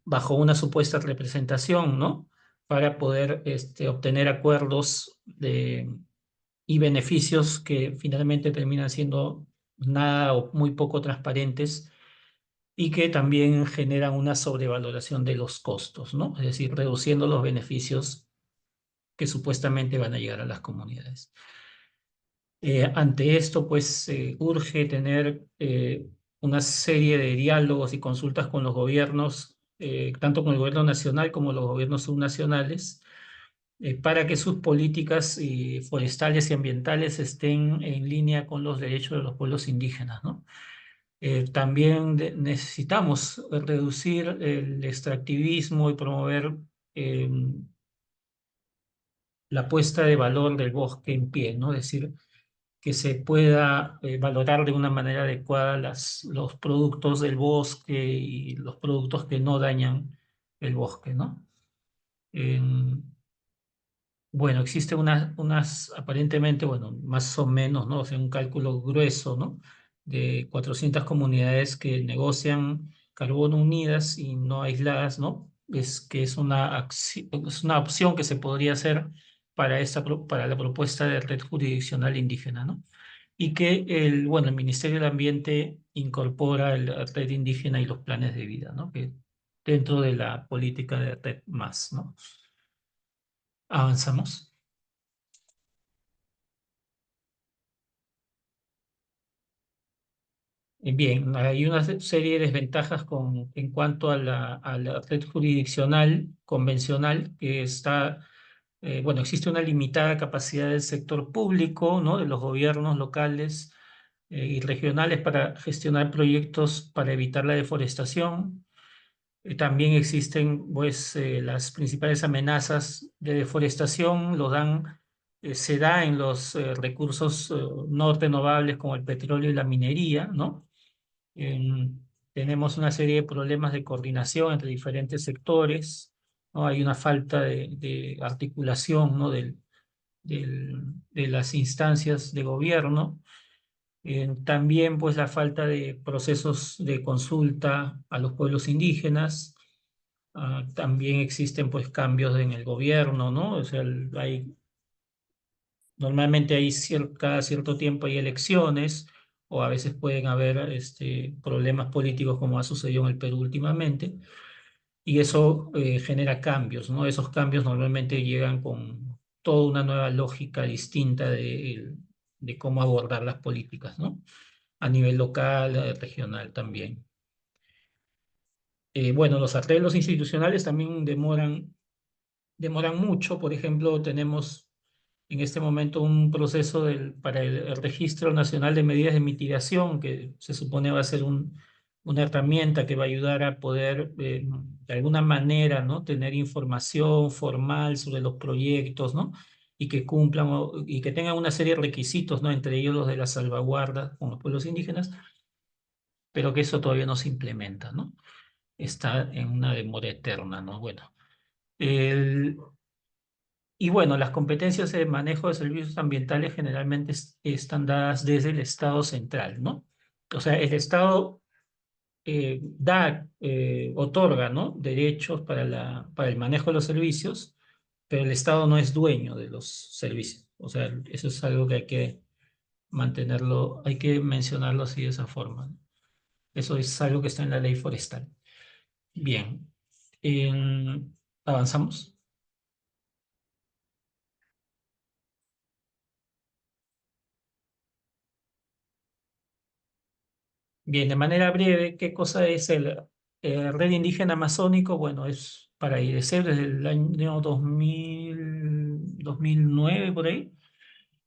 bajo una supuesta representación, ¿no? Para poder obtener acuerdos y beneficios que finalmente terminan siendo nada o muy poco transparentes y que también generan una sobrevaloración de los costos, ¿no? Es decir, reduciendo los beneficios que supuestamente van a llegar a las comunidades. Ante esto, pues, urge tener una serie de diálogos y consultas con los gobiernos, tanto con el gobierno nacional como los gobiernos subnacionales, para que sus políticas forestales y ambientales estén en línea con los derechos de los pueblos indígenas, ¿no? También necesitamos reducir el extractivismo y promover la puesta de valor del bosque en pie, ¿no? Es decir, que se pueda valorar de una manera adecuada los productos del bosque y los productos que no dañan el bosque, ¿no? Bueno, existe aparentemente, bueno, más o menos, ¿no? O sea, un cálculo grueso, ¿no? De 400 comunidades que negocian carbono unidas y no aisladas, ¿no? Es una opción que se podría hacer para la propuesta de red jurisdiccional indígena, ¿no? Y que el Ministerio del Ambiente incorpora la red indígena y los planes de vida, ¿no? Que dentro de la política de red más, ¿no? Avanzamos. Bien, hay una serie de desventajas en cuanto a la red jurisdiccional convencional que está, bueno, existe una limitada capacidad del sector público, ¿no? De los gobiernos locales y regionales para gestionar proyectos para evitar la deforestación. También existen, pues, las principales amenazas de deforestación, se da en los recursos no renovables como el petróleo y la minería, ¿no? Tenemos una serie de problemas de coordinación entre diferentes sectores, ¿no? Hay una falta de articulación, ¿no? De las instancias de gobierno. También pues la falta de procesos de consulta a los pueblos indígenas. También existen pues cambios en el gobierno, ¿no? O sea, normalmente cada cierto tiempo hay elecciones o a veces pueden haber problemas políticos como ha sucedido en el Perú últimamente y eso genera cambios, ¿no? Esos cambios normalmente llegan con toda una nueva lógica distinta de cómo abordar las políticas, ¿no? A nivel local, regional también. Bueno, los arreglos institucionales también demoran mucho. Por ejemplo, tenemos en este momento un proceso para el Registro Nacional de Medidas de Mitigación, que se supone va a ser una herramienta que va a ayudar a poder, de alguna manera, ¿no? Tener información formal sobre los proyectos, ¿no? Y que cumplan y que tengan una serie de requisitos, ¿no? Entre ellos los de la salvaguarda con los pueblos indígenas, pero que eso todavía no se implementa, ¿no? Está en una demora eterna, ¿no? Bueno. El, Y bueno, las competencias de manejo de servicios ambientales generalmente están dadas desde el Estado central, ¿no? O sea, el Estado otorga, ¿no? Derechos para el manejo de los servicios, pero el Estado no es dueño de los servicios. O sea, eso es algo que hay que mantenerlo, hay que mencionarlo así de esa forma, ¿no? Eso es algo que está en la ley forestal. Bien, avanzamos. Bien, de manera breve, ¿qué cosa es el Red Indígena Amazónico? Bueno, es para IDC desde el año 2009, por ahí.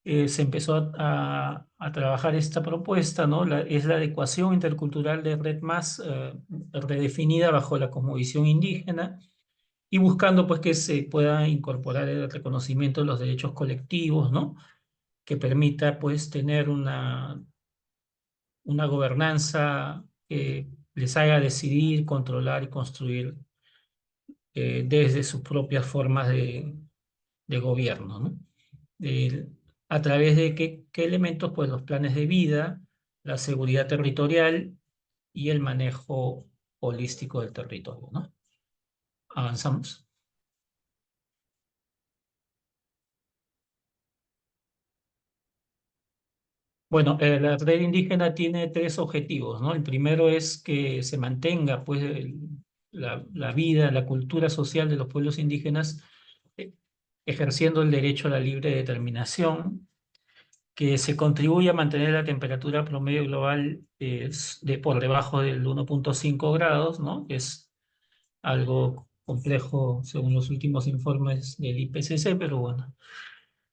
Se empezó a trabajar esta propuesta, ¿no? Es la adecuación intercultural de Red Más, redefinida bajo la cosmovisión indígena y buscando pues que se pueda incorporar el reconocimiento de los derechos colectivos, ¿no? Que permita pues tener una gobernanza que les haga decidir, controlar y construir desde sus propias formas de gobierno, ¿no? Eh, a través de qué elementos, pues los planes de vida, la seguridad territorial y el manejo holístico del territorio, ¿no? Avanzamos. Bueno, la red indígena tiene tres objetivos, ¿no? El primero es que se mantenga, pues, la vida, la cultura social de los pueblos indígenas, eh, ejerciendo el derecho a la libre determinación, que se contribuya a mantener la temperatura promedio global por debajo del 1,5 grados, ¿no? Que es algo complejo según los últimos informes del IPCC, pero bueno,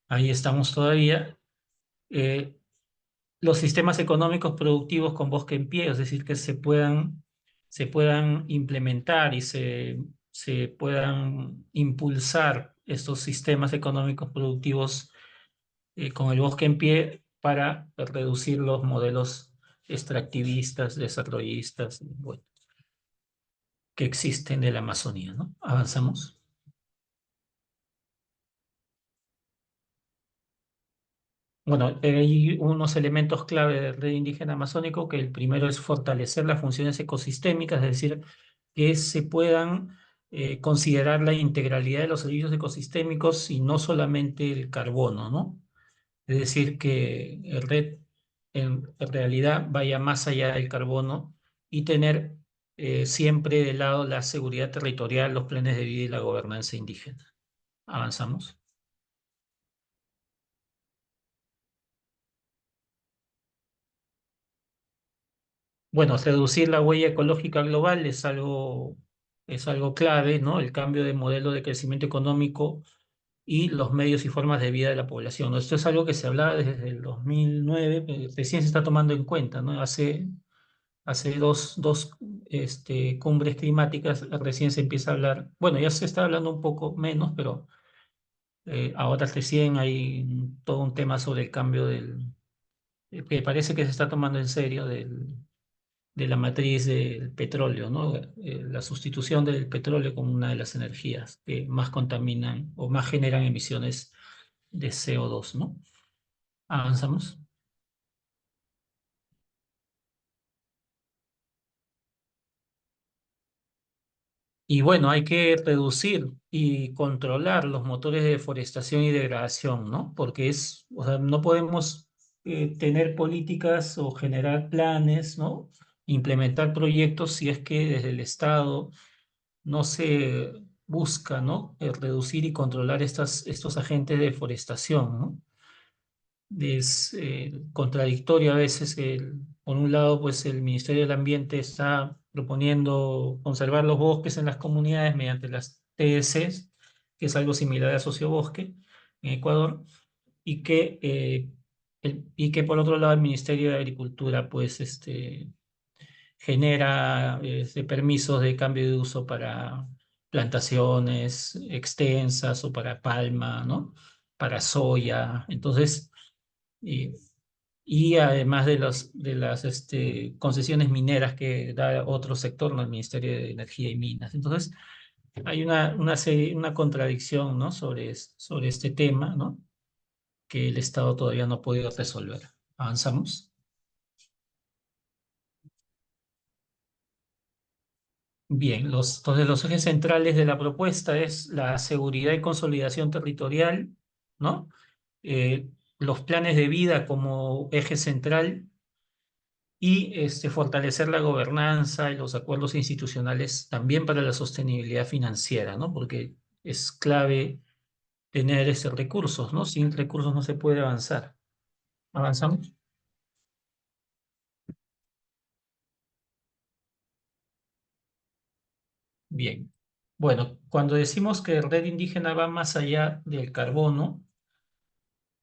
ahí estamos todavía. Eh, los sistemas económicos productivos con bosque en pie, es decir, que se puedan implementar y se puedan impulsar estos sistemas económicos productivos con el bosque en pie para reducir los modelos extractivistas, desarrollistas, bueno, que existen de la Amazonía, ¿no? Avanzamos. Bueno, hay unos elementos clave del red indígena amazónico, que el primero es fortalecer las funciones ecosistémicas, es decir, que se puedan considerar la integralidad de los servicios ecosistémicos y no solamente el carbono, ¿no? Es decir, que el red en realidad vaya más allá del carbono y tener siempre de lado la seguridad territorial, los planes de vida y la gobernanza indígena. Avanzamos. bueno, reducir la huella ecológica global es algo clave, ¿no? El cambio de modelo de crecimiento económico y los medios y formas de vida de la población, ¿no? Esto es algo que se hablaba desde el 2009, recién se está tomando en cuenta, ¿no? Hace dos cumbres climáticas recién se empieza a hablar, bueno, ya se está hablando un poco menos, pero ahora recién hay todo un tema sobre el cambio que parece que se está tomando en serio de la matriz del petróleo, ¿no? La sustitución del petróleo como una de las energías que más contaminan o más generan emisiones de CO2, ¿no? Avanzamos. Y bueno, hay que reducir y controlar los motores de deforestación y degradación, ¿no? Porque o sea, no podemos tener políticas o generar planes, ¿no? Implementar proyectos si es que desde el Estado no se busca, ¿no? Reducir y controlar estos agentes de deforestación, ¿no? Es contradictorio a veces. Por un lado, pues el Ministerio del Ambiente está proponiendo conservar los bosques en las comunidades mediante las TSs, que es algo similar a sociobosque en Ecuador, y que por otro lado el Ministerio de Agricultura, pues genera permisos de cambio de uso para plantaciones extensas o para palma, ¿no? Para soya. Entonces, y, y además de las concesiones mineras que da otro sector, ¿no? El Ministerio de Energía y Minas. Entonces, hay una contradicción, ¿no? Sobre este tema, ¿no? Que el Estado todavía no ha podido resolver. ¿Avanzamos? Bien, entonces los ejes centrales de la propuesta es la seguridad y consolidación territorial, ¿no? Los planes de vida como eje central y fortalecer la gobernanza y los acuerdos institucionales también para la sostenibilidad financiera, ¿no? Porque es clave tener recursos, ¿no? Sin recursos no se puede avanzar. ¿Avanzamos? Bien. Bueno, cuando decimos que red indígena va más allá del carbono,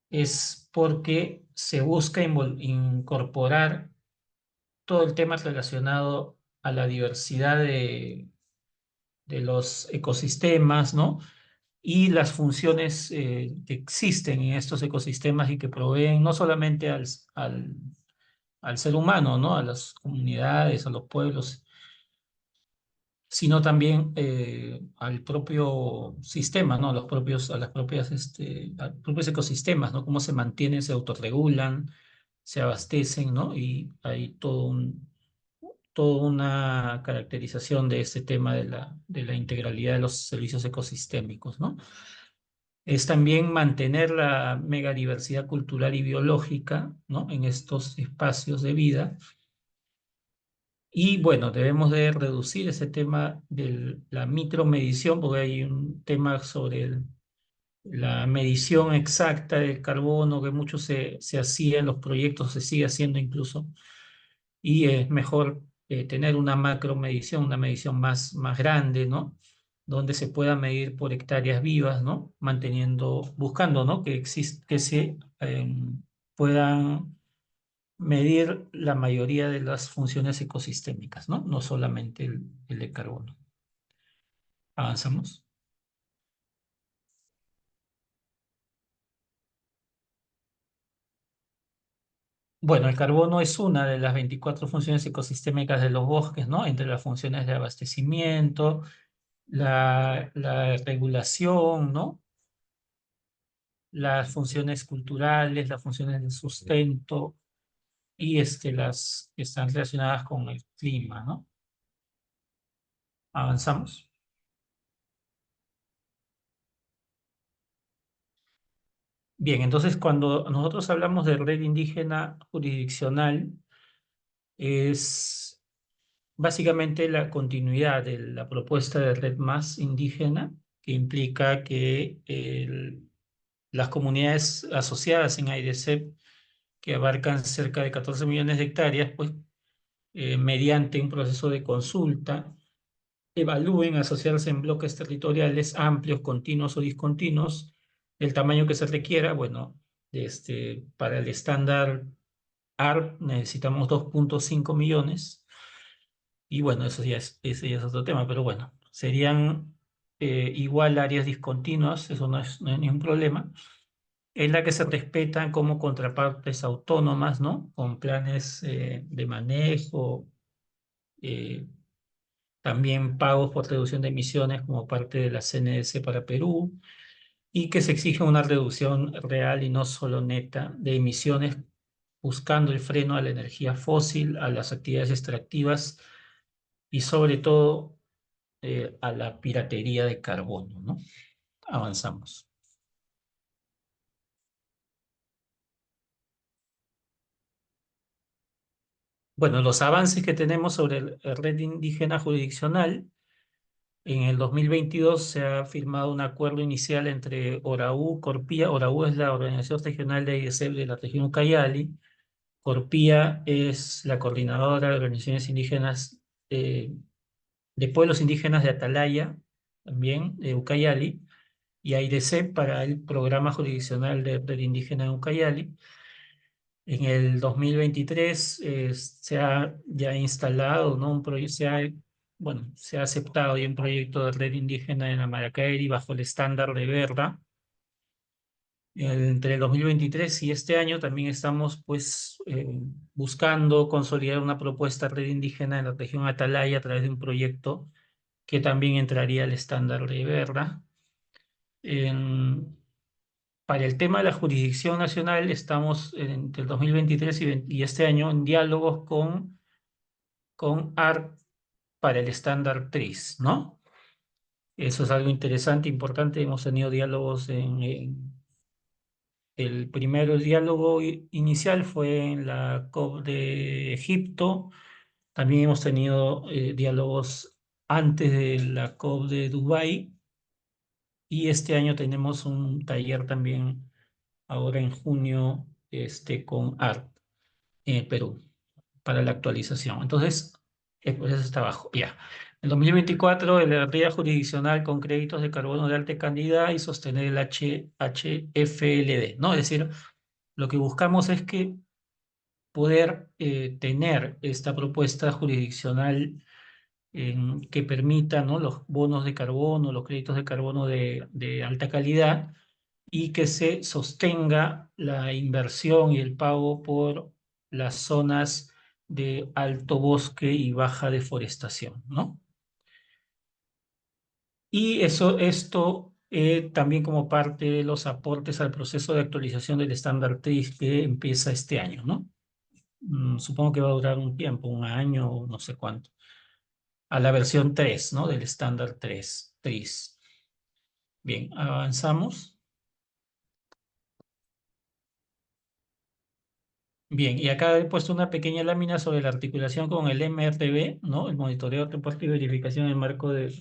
es porque se busca incorporar todo el tema relacionado a la diversidad de los ecosistemas, ¿no? Y las funciones que existen en estos ecosistemas y que proveen no solamente al ser humano, ¿no? A las comunidades, a los pueblos, sino también al propio sistema, ¿no? A las propias, a los propios ecosistemas, ¿no? Cómo se mantienen, se autorregulan, se abastecen, ¿no? Y hay toda una caracterización de este tema de la integralidad de los servicios ecosistémicos, ¿no? Es también mantener la megadiversidad cultural y biológica, ¿no? En estos espacios de vida. Y bueno, debemos de reducir ese tema de la micromedición, porque hay un tema sobre la medición exacta del carbono, que mucho se hacía en los proyectos, se sigue haciendo incluso, y es mejor tener una macromedición, una medición más grande, ¿no? Donde se pueda medir por hectáreas vivas, ¿no? Buscando, ¿no? Que se puedan medir la mayoría de las funciones ecosistémicas, ¿no? No solamente el de carbono. Avanzamos. Bueno, el carbono es una de las 24 funciones ecosistémicas de los bosques, ¿no? Entre las funciones de abastecimiento, la regulación, ¿no? Las funciones culturales, las funciones de sustento y las que están relacionadas con el clima, ¿no? Avanzamos. Bien, entonces cuando nosotros hablamos de red indígena jurisdiccional, es básicamente la continuidad de la propuesta de red más indígena, que implica que las comunidades asociadas en AIDCEP, que abarcan cerca de 14 millones de hectáreas, pues mediante un proceso de consulta, evalúen asociarse en bloques territoriales amplios, continuos o discontinuos, el tamaño que se requiera. Bueno, para el estándar ARP necesitamos 2.5 millones. Y bueno, ese ya es otro tema, pero bueno, serían igual áreas discontinuas, eso no es ningún problema, en la que se respetan como contrapartes autónomas, ¿no? Con planes de manejo, eh, también pagos por reducción de emisiones como parte de la CNS para Perú, y que se exige una reducción real y no solo neta de emisiones, buscando el freno a la energía fósil, a las actividades extractivas y sobre todo a la piratería de carbono, ¿no? Avanzamos. Bueno, los avances que tenemos sobre la red indígena jurisdiccional. En el 2022 se ha firmado un acuerdo inicial entre ORAU, Corpía. ORAU es la Organización Regional de AIDESEP de la región Ucayali. Corpía es la coordinadora de organizaciones indígenas, de pueblos indígenas de Atalaya, también de Ucayali, y AIDESEP para el programa jurisdiccional de red indígena de Ucayali. En el 2023 se ha ya instalado, ¿no? Bueno, se ha aceptado ya un proyecto de red indígena en Amaracaeri bajo el estándar de Verda. Entre el 2023 y este año también estamos pues buscando consolidar una propuesta de red indígena en la región Atalaya a través de un proyecto que también entraría al estándar de Verda. Para el tema de la jurisdicción nacional, estamos entre el 2023 y este año en diálogos con ARC para el estándar TRIS, ¿no? Eso es algo interesante, importante. Hemos tenido diálogos el primer diálogo inicial fue en la COP de Egipto. También hemos tenido diálogos antes de la COP de Dubái. Y este año tenemos un taller también ahora en junio con ART en Perú para la actualización. Entonces, pues eso está abajo. Ya. En 2024, la red jurisdiccional con créditos de carbono de alta calidad y sostener el HFLD, ¿no? Es decir, lo que buscamos es que poder tener esta propuesta jurisdiccional que permita, ¿no? Los bonos de carbono, los créditos de carbono de alta calidad, y que se sostenga la inversión y el pago por las zonas de alto bosque y baja deforestación, ¿no? Y esto también como parte de los aportes al proceso de actualización del estándar TRIS que empieza este año, ¿no? Supongo que va a durar un tiempo, un año o no sé cuánto, a la versión 3, ¿no? Del estándar 3, TRIS. Bien, avanzamos. Bien, y acá he puesto una pequeña lámina sobre la articulación con el MRV, ¿no? El monitoreo, reporte y verificación en el marco de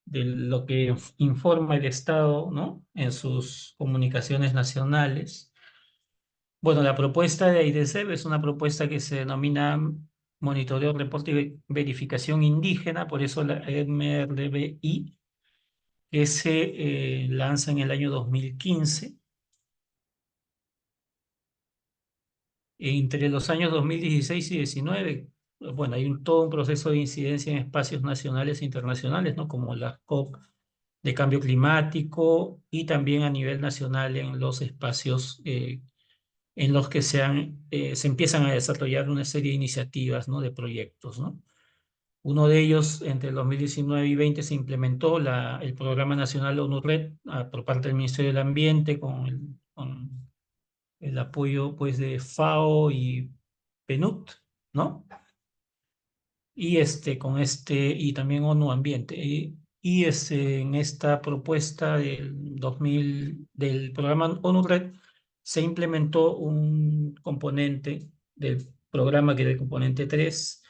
lo que informa el Estado, ¿no? En sus comunicaciones nacionales. Bueno, la propuesta de AIDESEP es una propuesta que se denomina monitoreo, reporte y verificación indígena, por eso la MRVI, que se lanza en el año 2015. Entre los años 2016 y 2019, bueno, hay todo un proceso de incidencia en espacios nacionales e internacionales, ¿no? Como la COP de cambio climático, y también a nivel nacional en los espacios en los que se empiezan a desarrollar una serie de iniciativas, ¿no? De proyectos, ¿no? Uno de ellos, entre el 2019 y 2020, se implementó el Programa Nacional ONU-RED por parte del Ministerio del Ambiente con el apoyo pues de FAO y PNUD, ¿no? Y y también ONU Ambiente. En esta propuesta del programa ONU-RED se implementó un componente del programa que era el componente 3,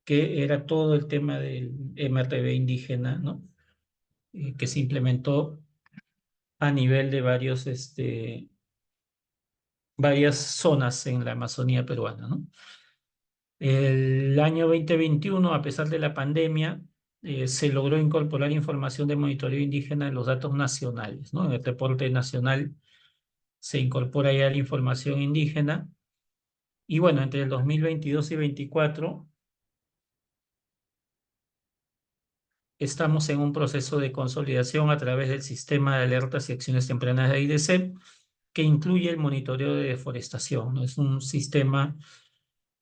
que era todo el tema del MRV indígena, ¿no? Que se implementó a nivel de varias zonas en la Amazonía peruana, ¿no? El año 2021, a pesar de la pandemia, se logró incorporar información de monitoreo indígena en los datos nacionales, ¿no? En el reporte nacional se incorpora ya la información indígena. Y bueno, entre el 2022 y 2024 estamos en un proceso de consolidación a través del sistema de alertas y acciones tempranas de IDC, que incluye el monitoreo de deforestación, ¿no? Es un sistema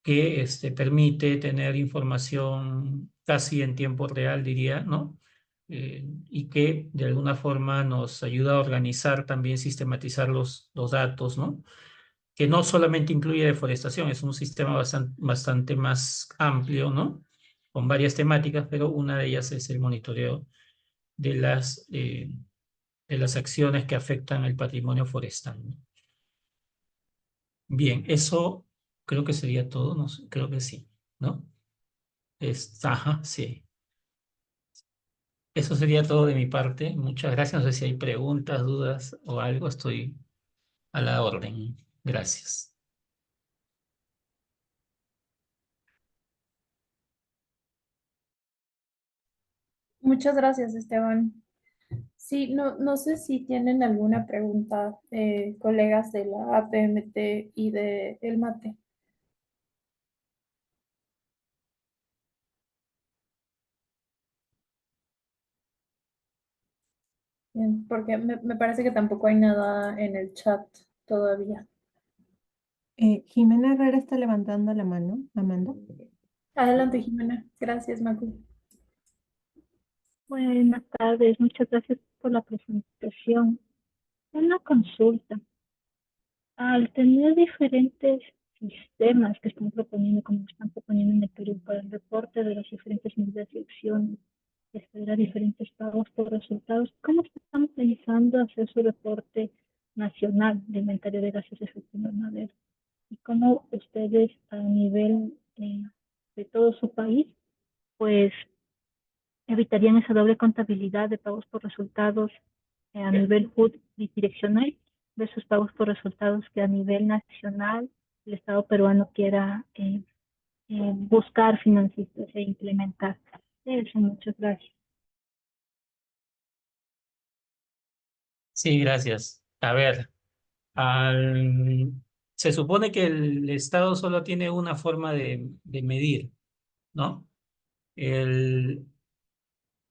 que permite tener información casi en tiempo real, diría, ¿no? Y que de alguna forma nos ayuda a organizar, también sistematizar los datos, ¿no? Que no solamente incluye deforestación, es un sistema bastante más amplio, ¿no? Con varias temáticas, pero una de ellas es el monitoreo de las acciones que afectan al patrimonio forestal, ¿no? Bien, eso creo que sería todo, no sé, creo que sí, ¿no? Ajá, sí. Eso sería todo de mi parte. Muchas gracias. No sé si hay preguntas, dudas o algo. Estoy a la orden. Gracias. Muchas gracias, Esteban. Sí, no sé si tienen alguna pregunta, colegas de la APMT y de el MATE. Bien, porque me parece que tampoco hay nada en el chat todavía. Jimena Herrera está levantando la mano. Amanda. Adelante, Jimena. Gracias, Macu. Buenas tardes, muchas gracias por la presentación. Una consulta. Al tener diferentes sistemas que están proponiendo, como están proponiendo en el Perú, para el reporte de las diferentes medidas y acciones, esperar diferentes pagos por resultados, ¿cómo están pensando hacer su reporte nacional de inventario de gases de efecto invernadero? ¿Y cómo ustedes a nivel de todo su país, pues evitarían esa doble contabilidad de pagos por resultados a nivel HUD bidireccional versus pagos por resultados que a nivel nacional el Estado peruano quiera buscar financistas e implementar? Eso, muchas gracias. Sí, gracias. A ver, se supone que el Estado solo tiene una forma de medir, ¿no?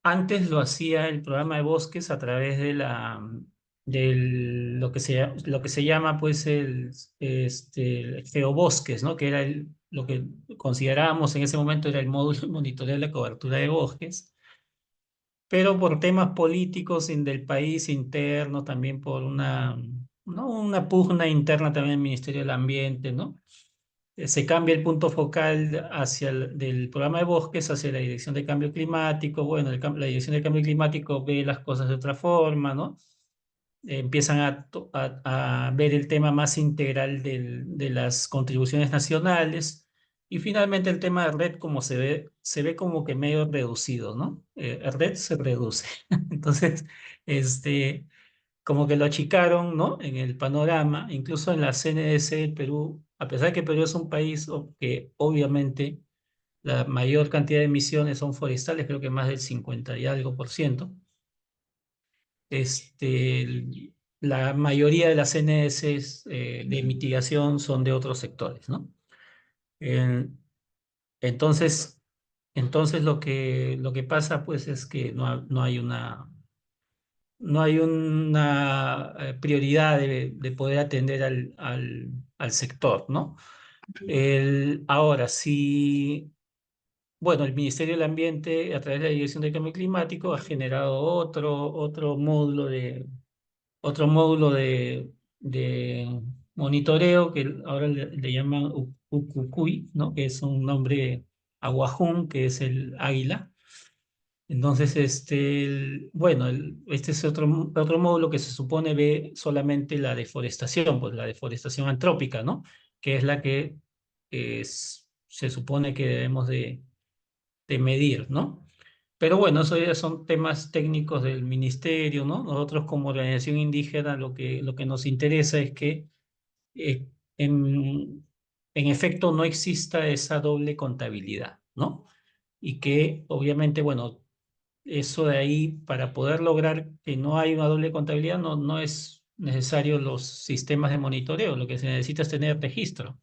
Antes lo hacía el programa de bosques a través lo que se llama pues el geobosques, ¿no? Que era lo que considerábamos en ese momento era el módulo de monitoreo de la cobertura de bosques, pero por temas políticos del país interno, también por ¿no? una pugna interna también del Ministerio del Ambiente, ¿no? Se cambia el punto focal del programa de bosques hacia la dirección de cambio climático. Bueno, la dirección de cambio climático ve las cosas de otra forma, ¿no? Empiezan a ver el tema más integral de las contribuciones nacionales. Y finalmente el tema de red, como se ve como que medio reducido, ¿no? Red se reduce. Entonces, como que lo achicaron, ¿no? En el panorama, incluso en la CNDC del Perú, a pesar de que Perú es un país que obviamente la mayor cantidad de emisiones son forestales, creo que más del 50 y algo por ciento, la mayoría de las CNDCs de mitigación son de otros sectores, ¿no? Eh, entonces, entonces lo que pasa pues es que no hay una prioridad de poder atender al sector, ¿no? Ahora, sí, bueno, el Ministerio del Ambiente, a través de la Dirección de Cambio Climático, ha generado otro módulo de monitoreo que ahora le llaman Ucucuy, ¿no? Que es un nombre aguajún, que es el águila. Entonces, bueno, este es otro módulo que se supone ve solamente la deforestación, pues la deforestación antrópica, ¿no? Que es la que se supone que debemos de medir, ¿no? Pero bueno, eso ya son temas técnicos del ministerio, ¿no? Nosotros como organización indígena lo que nos interesa es que eh, en, en efecto no exista esa doble contabilidad, ¿no? Y que obviamente, bueno, eso de ahí, para poder lograr que no haya una doble contabilidad, no es necesario los sistemas de monitoreo, lo que se necesita es tener registro.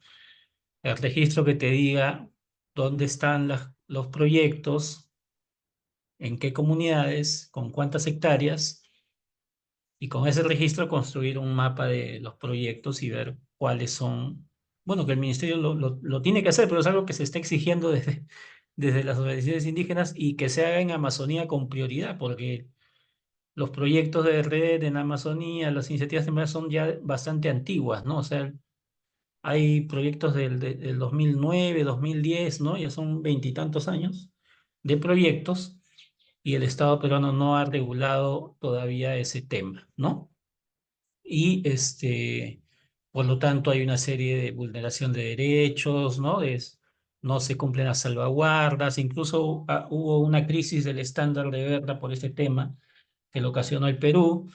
El registro que te diga dónde están los proyectos, en qué comunidades, con cuántas hectáreas, y con ese registro construir un mapa de los proyectos y ver cuáles son, bueno, que el ministerio lo tiene que hacer, pero es algo que se está exigiendo desde las organizaciones indígenas y que se haga en Amazonía con prioridad, porque los proyectos de red en Amazonía, las iniciativas tempranas son ya bastante antiguas, ¿no? O sea, hay proyectos del 2009, 2010, ¿no? Ya son veintitantos años de proyectos y el Estado peruano no ha regulado todavía ese tema, ¿no? Y por lo tanto hay una serie de vulneración de derechos, ¿no? No se cumplen las salvaguardas, incluso hubo una crisis del estándar de guerra por este tema que lo ocasionó el Perú.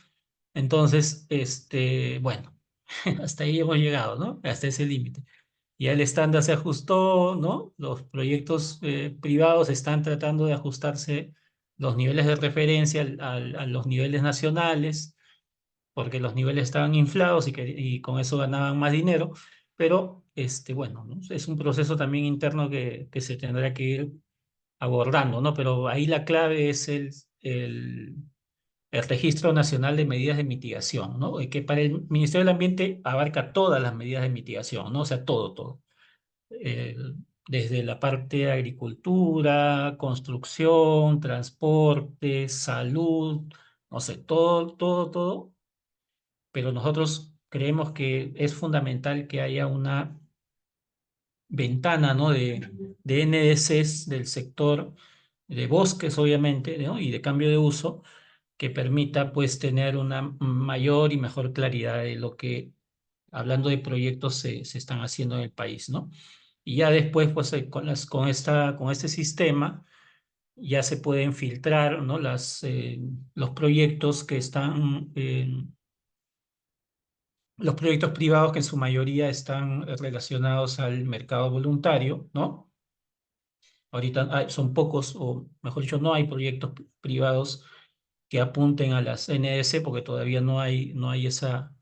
Entonces, bueno, hasta ahí hemos llegado, ¿no? Hasta ese límite. Ya el estándar se ajustó, ¿no? Los proyectos privados están tratando de ajustarse los niveles de referencia a los niveles nacionales, porque los niveles estaban inflados y con eso ganaban más dinero, pero bueno, ¿no? Es un proceso también interno que se tendrá que ir abordando, ¿no? Pero ahí la clave es el Registro Nacional de Medidas de Mitigación, ¿no? Y que para el Ministerio del Ambiente abarca todas las medidas de mitigación, ¿no? O sea, todo. Eh, Desde la parte de agricultura, construcción, transporte, salud, no sé, todo, pero nosotros creemos que es fundamental que haya una ventana, ¿no? de NDCs del sector de bosques, obviamente, ¿no? Y de cambio de uso, que permita, pues, tener una mayor y mejor claridad de lo que, hablando de proyectos, se están haciendo en el país, ¿no? Y ya después, pues, con este sistema, ya se pueden filtrar, ¿no? Los proyectos que están los proyectos privados que en su mayoría están relacionados al mercado voluntario, ¿no? Ahorita son pocos, o mejor dicho, no hay proyectos privados que apunten a las NDC porque todavía no hay esa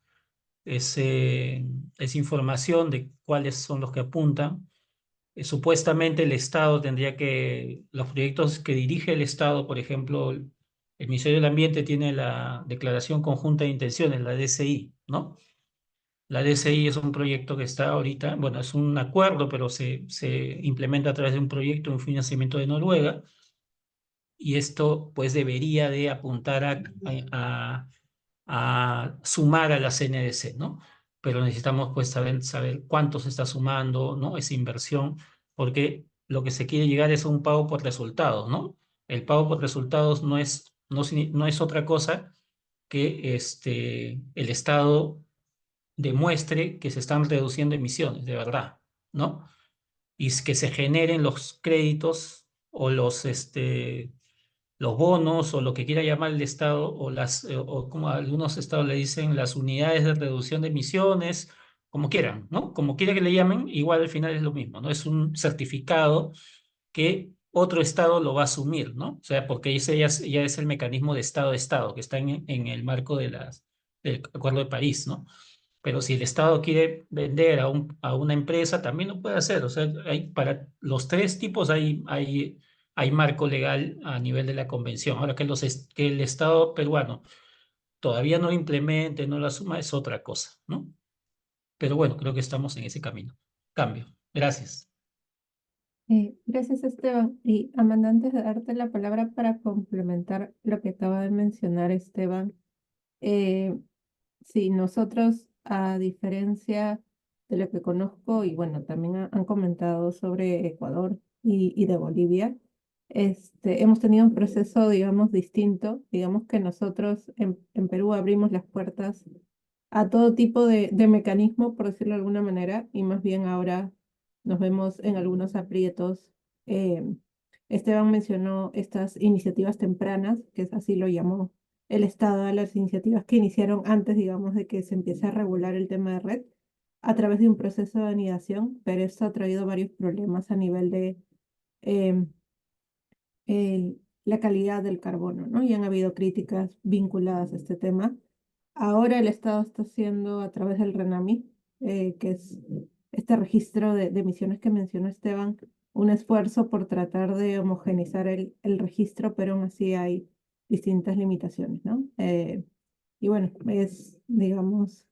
información de cuáles son los que apuntan. Supuestamente el Estado los proyectos que dirige el Estado, por ejemplo, el Ministerio del Ambiente tiene la Declaración Conjunta de Intenciones, la DCI, ¿no? La DCI es un proyecto que está ahorita, bueno, es un acuerdo, pero se implementa a través de un proyecto, un financiamiento de Noruega, y esto pues debería de apuntar a sumar a las NDC, ¿no? Pero necesitamos pues saber cuánto se está sumando, ¿no? Esa inversión, porque lo que se quiere llegar es a un pago por resultados, ¿no? El pago por resultados no es otra cosa que el Estado demuestre que se están reduciendo emisiones, de verdad, ¿no? Y que se generen los créditos o los bonos o lo que quiera llamar el Estado o como algunos estados le dicen, las unidades de reducción de emisiones, como quieran, ¿no? Como quiera que le llamen, igual al final es lo mismo, ¿no? Es un certificado que otro estado lo va a asumir, ¿no? O sea, porque ese ya es el mecanismo de estado a estado que está en el marco del Acuerdo de París, ¿no? Pero si el Estado quiere vender a una empresa, también lo puede hacer. O sea, para los tres tipos hay marco legal a nivel de la convención. Ahora que el Estado peruano todavía no lo implemente, no lo asuma, es otra cosa, ¿no? Pero bueno, creo que estamos en ese camino. Cambio. Gracias. Gracias, Esteban. Y Amanda, antes de darte la palabra para complementar lo que acaba de mencionar Esteban, sí, nosotros, a diferencia de lo que conozco, y bueno, también han comentado sobre Ecuador y de Bolivia, hemos tenido un proceso, digamos, distinto. Digamos que nosotros en Perú abrimos las puertas a todo tipo de mecanismo, por decirlo de alguna manera, y más bien ahora nos vemos en algunos aprietos. eh, Esteban mencionó estas iniciativas tempranas, que es así lo llamó el Estado, a las iniciativas que iniciaron antes, digamos, de que se empiece a regular el tema de red. a través de un proceso de anidación, pero esto ha traído varios problemas a nivel de em, la calidad del carbono, ¿no? Y han habido críticas vinculadas a este tema. Ahora el Estado está haciendo a través del RENAMI, que es este registro de emisiones que mencionó Esteban, un esfuerzo por tratar de homogeneizar el registro, pero aún así hay distintas limitaciones, ¿no? Y bueno, es, digamos,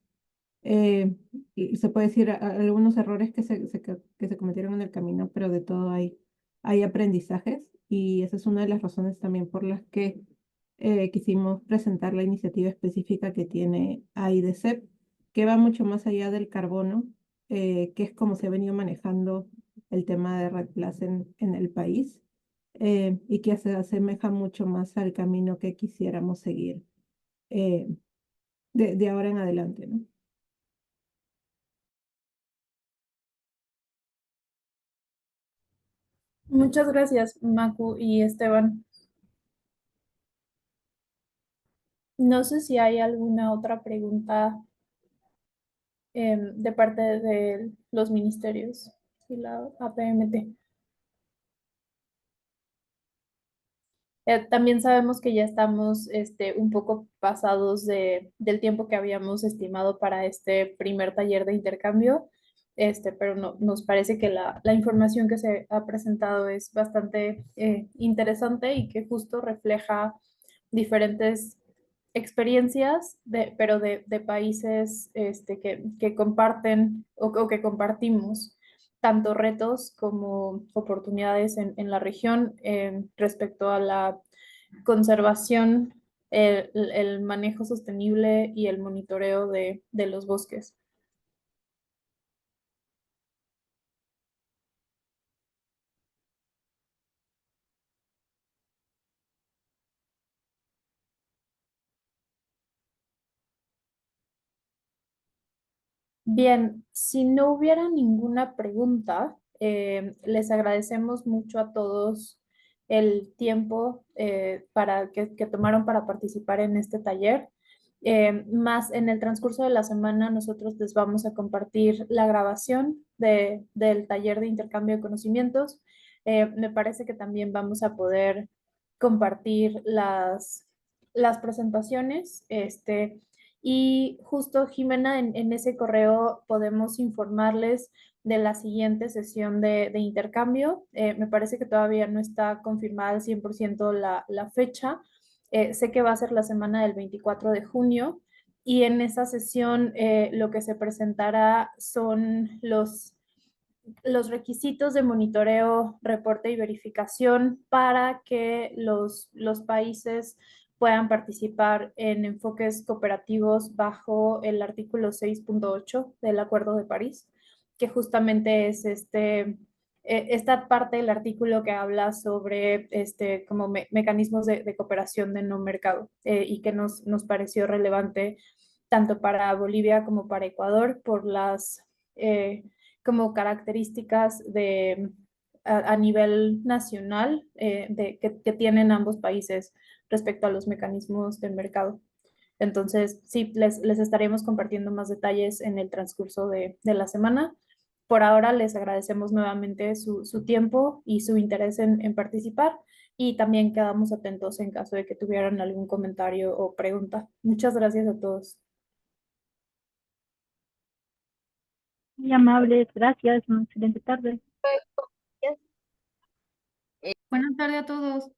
y se puede decir algunos errores que se cometieron en el camino, pero de todo hay aprendizajes y esa es una de las razones también por las que quisimos presentar la iniciativa específica que tiene AIDCEP, que va mucho más allá del carbono, que es como se ha venido manejando el tema de Red Plus en el país, y que se asemeja mucho más al camino que quisiéramos seguir eh, de ahora en adelante, ¿no? Muchas gracias, Macu y Esteban. No sé si hay alguna otra pregunta de parte de los ministerios y la APMT. También sabemos que ya estamos un poco pasados del tiempo que habíamos estimado para este primer taller de intercambio, pero nos parece que la información que se ha presentado es bastante interesante y que justo refleja diferentes experiencias, pero de países que comparten o que compartimos tanto retos como oportunidades en la región respecto a la conservación, el manejo sostenible y el monitoreo de los bosques. Bien, si no hubiera ninguna pregunta, les agradecemos mucho a todos el tiempo que tomaron para participar en este taller. Más en el transcurso de la semana, nosotros les vamos a compartir la grabación del taller de intercambio de conocimientos. Me parece que también vamos a poder compartir las presentaciones. Y justo, Jimena, en ese correo podemos informarles de la siguiente sesión de intercambio. Me parece que todavía no está confirmada al 100% la fecha. Sé que va a ser la semana del 24 de junio y en esa sesión lo que se presentará son los requisitos de monitoreo, reporte y verificación para que los países puedan participar en enfoques cooperativos bajo el artículo 6.8 del Acuerdo de París, que justamente es esta parte del artículo que habla sobre como mecanismos de cooperación de no mercado y que nos pareció relevante tanto para Bolivia como para Ecuador por las como características a nivel nacional que tienen ambos países respecto a los mecanismos del mercado. Entonces, sí, les estaremos compartiendo más detalles en el transcurso de la semana. Por ahora les agradecemos nuevamente su tiempo y su interés en participar y también quedamos atentos en caso de que tuvieran algún comentario o pregunta. Muchas gracias a todos. Muy amables, gracias, una excelente tarde. Buenas tardes a todos.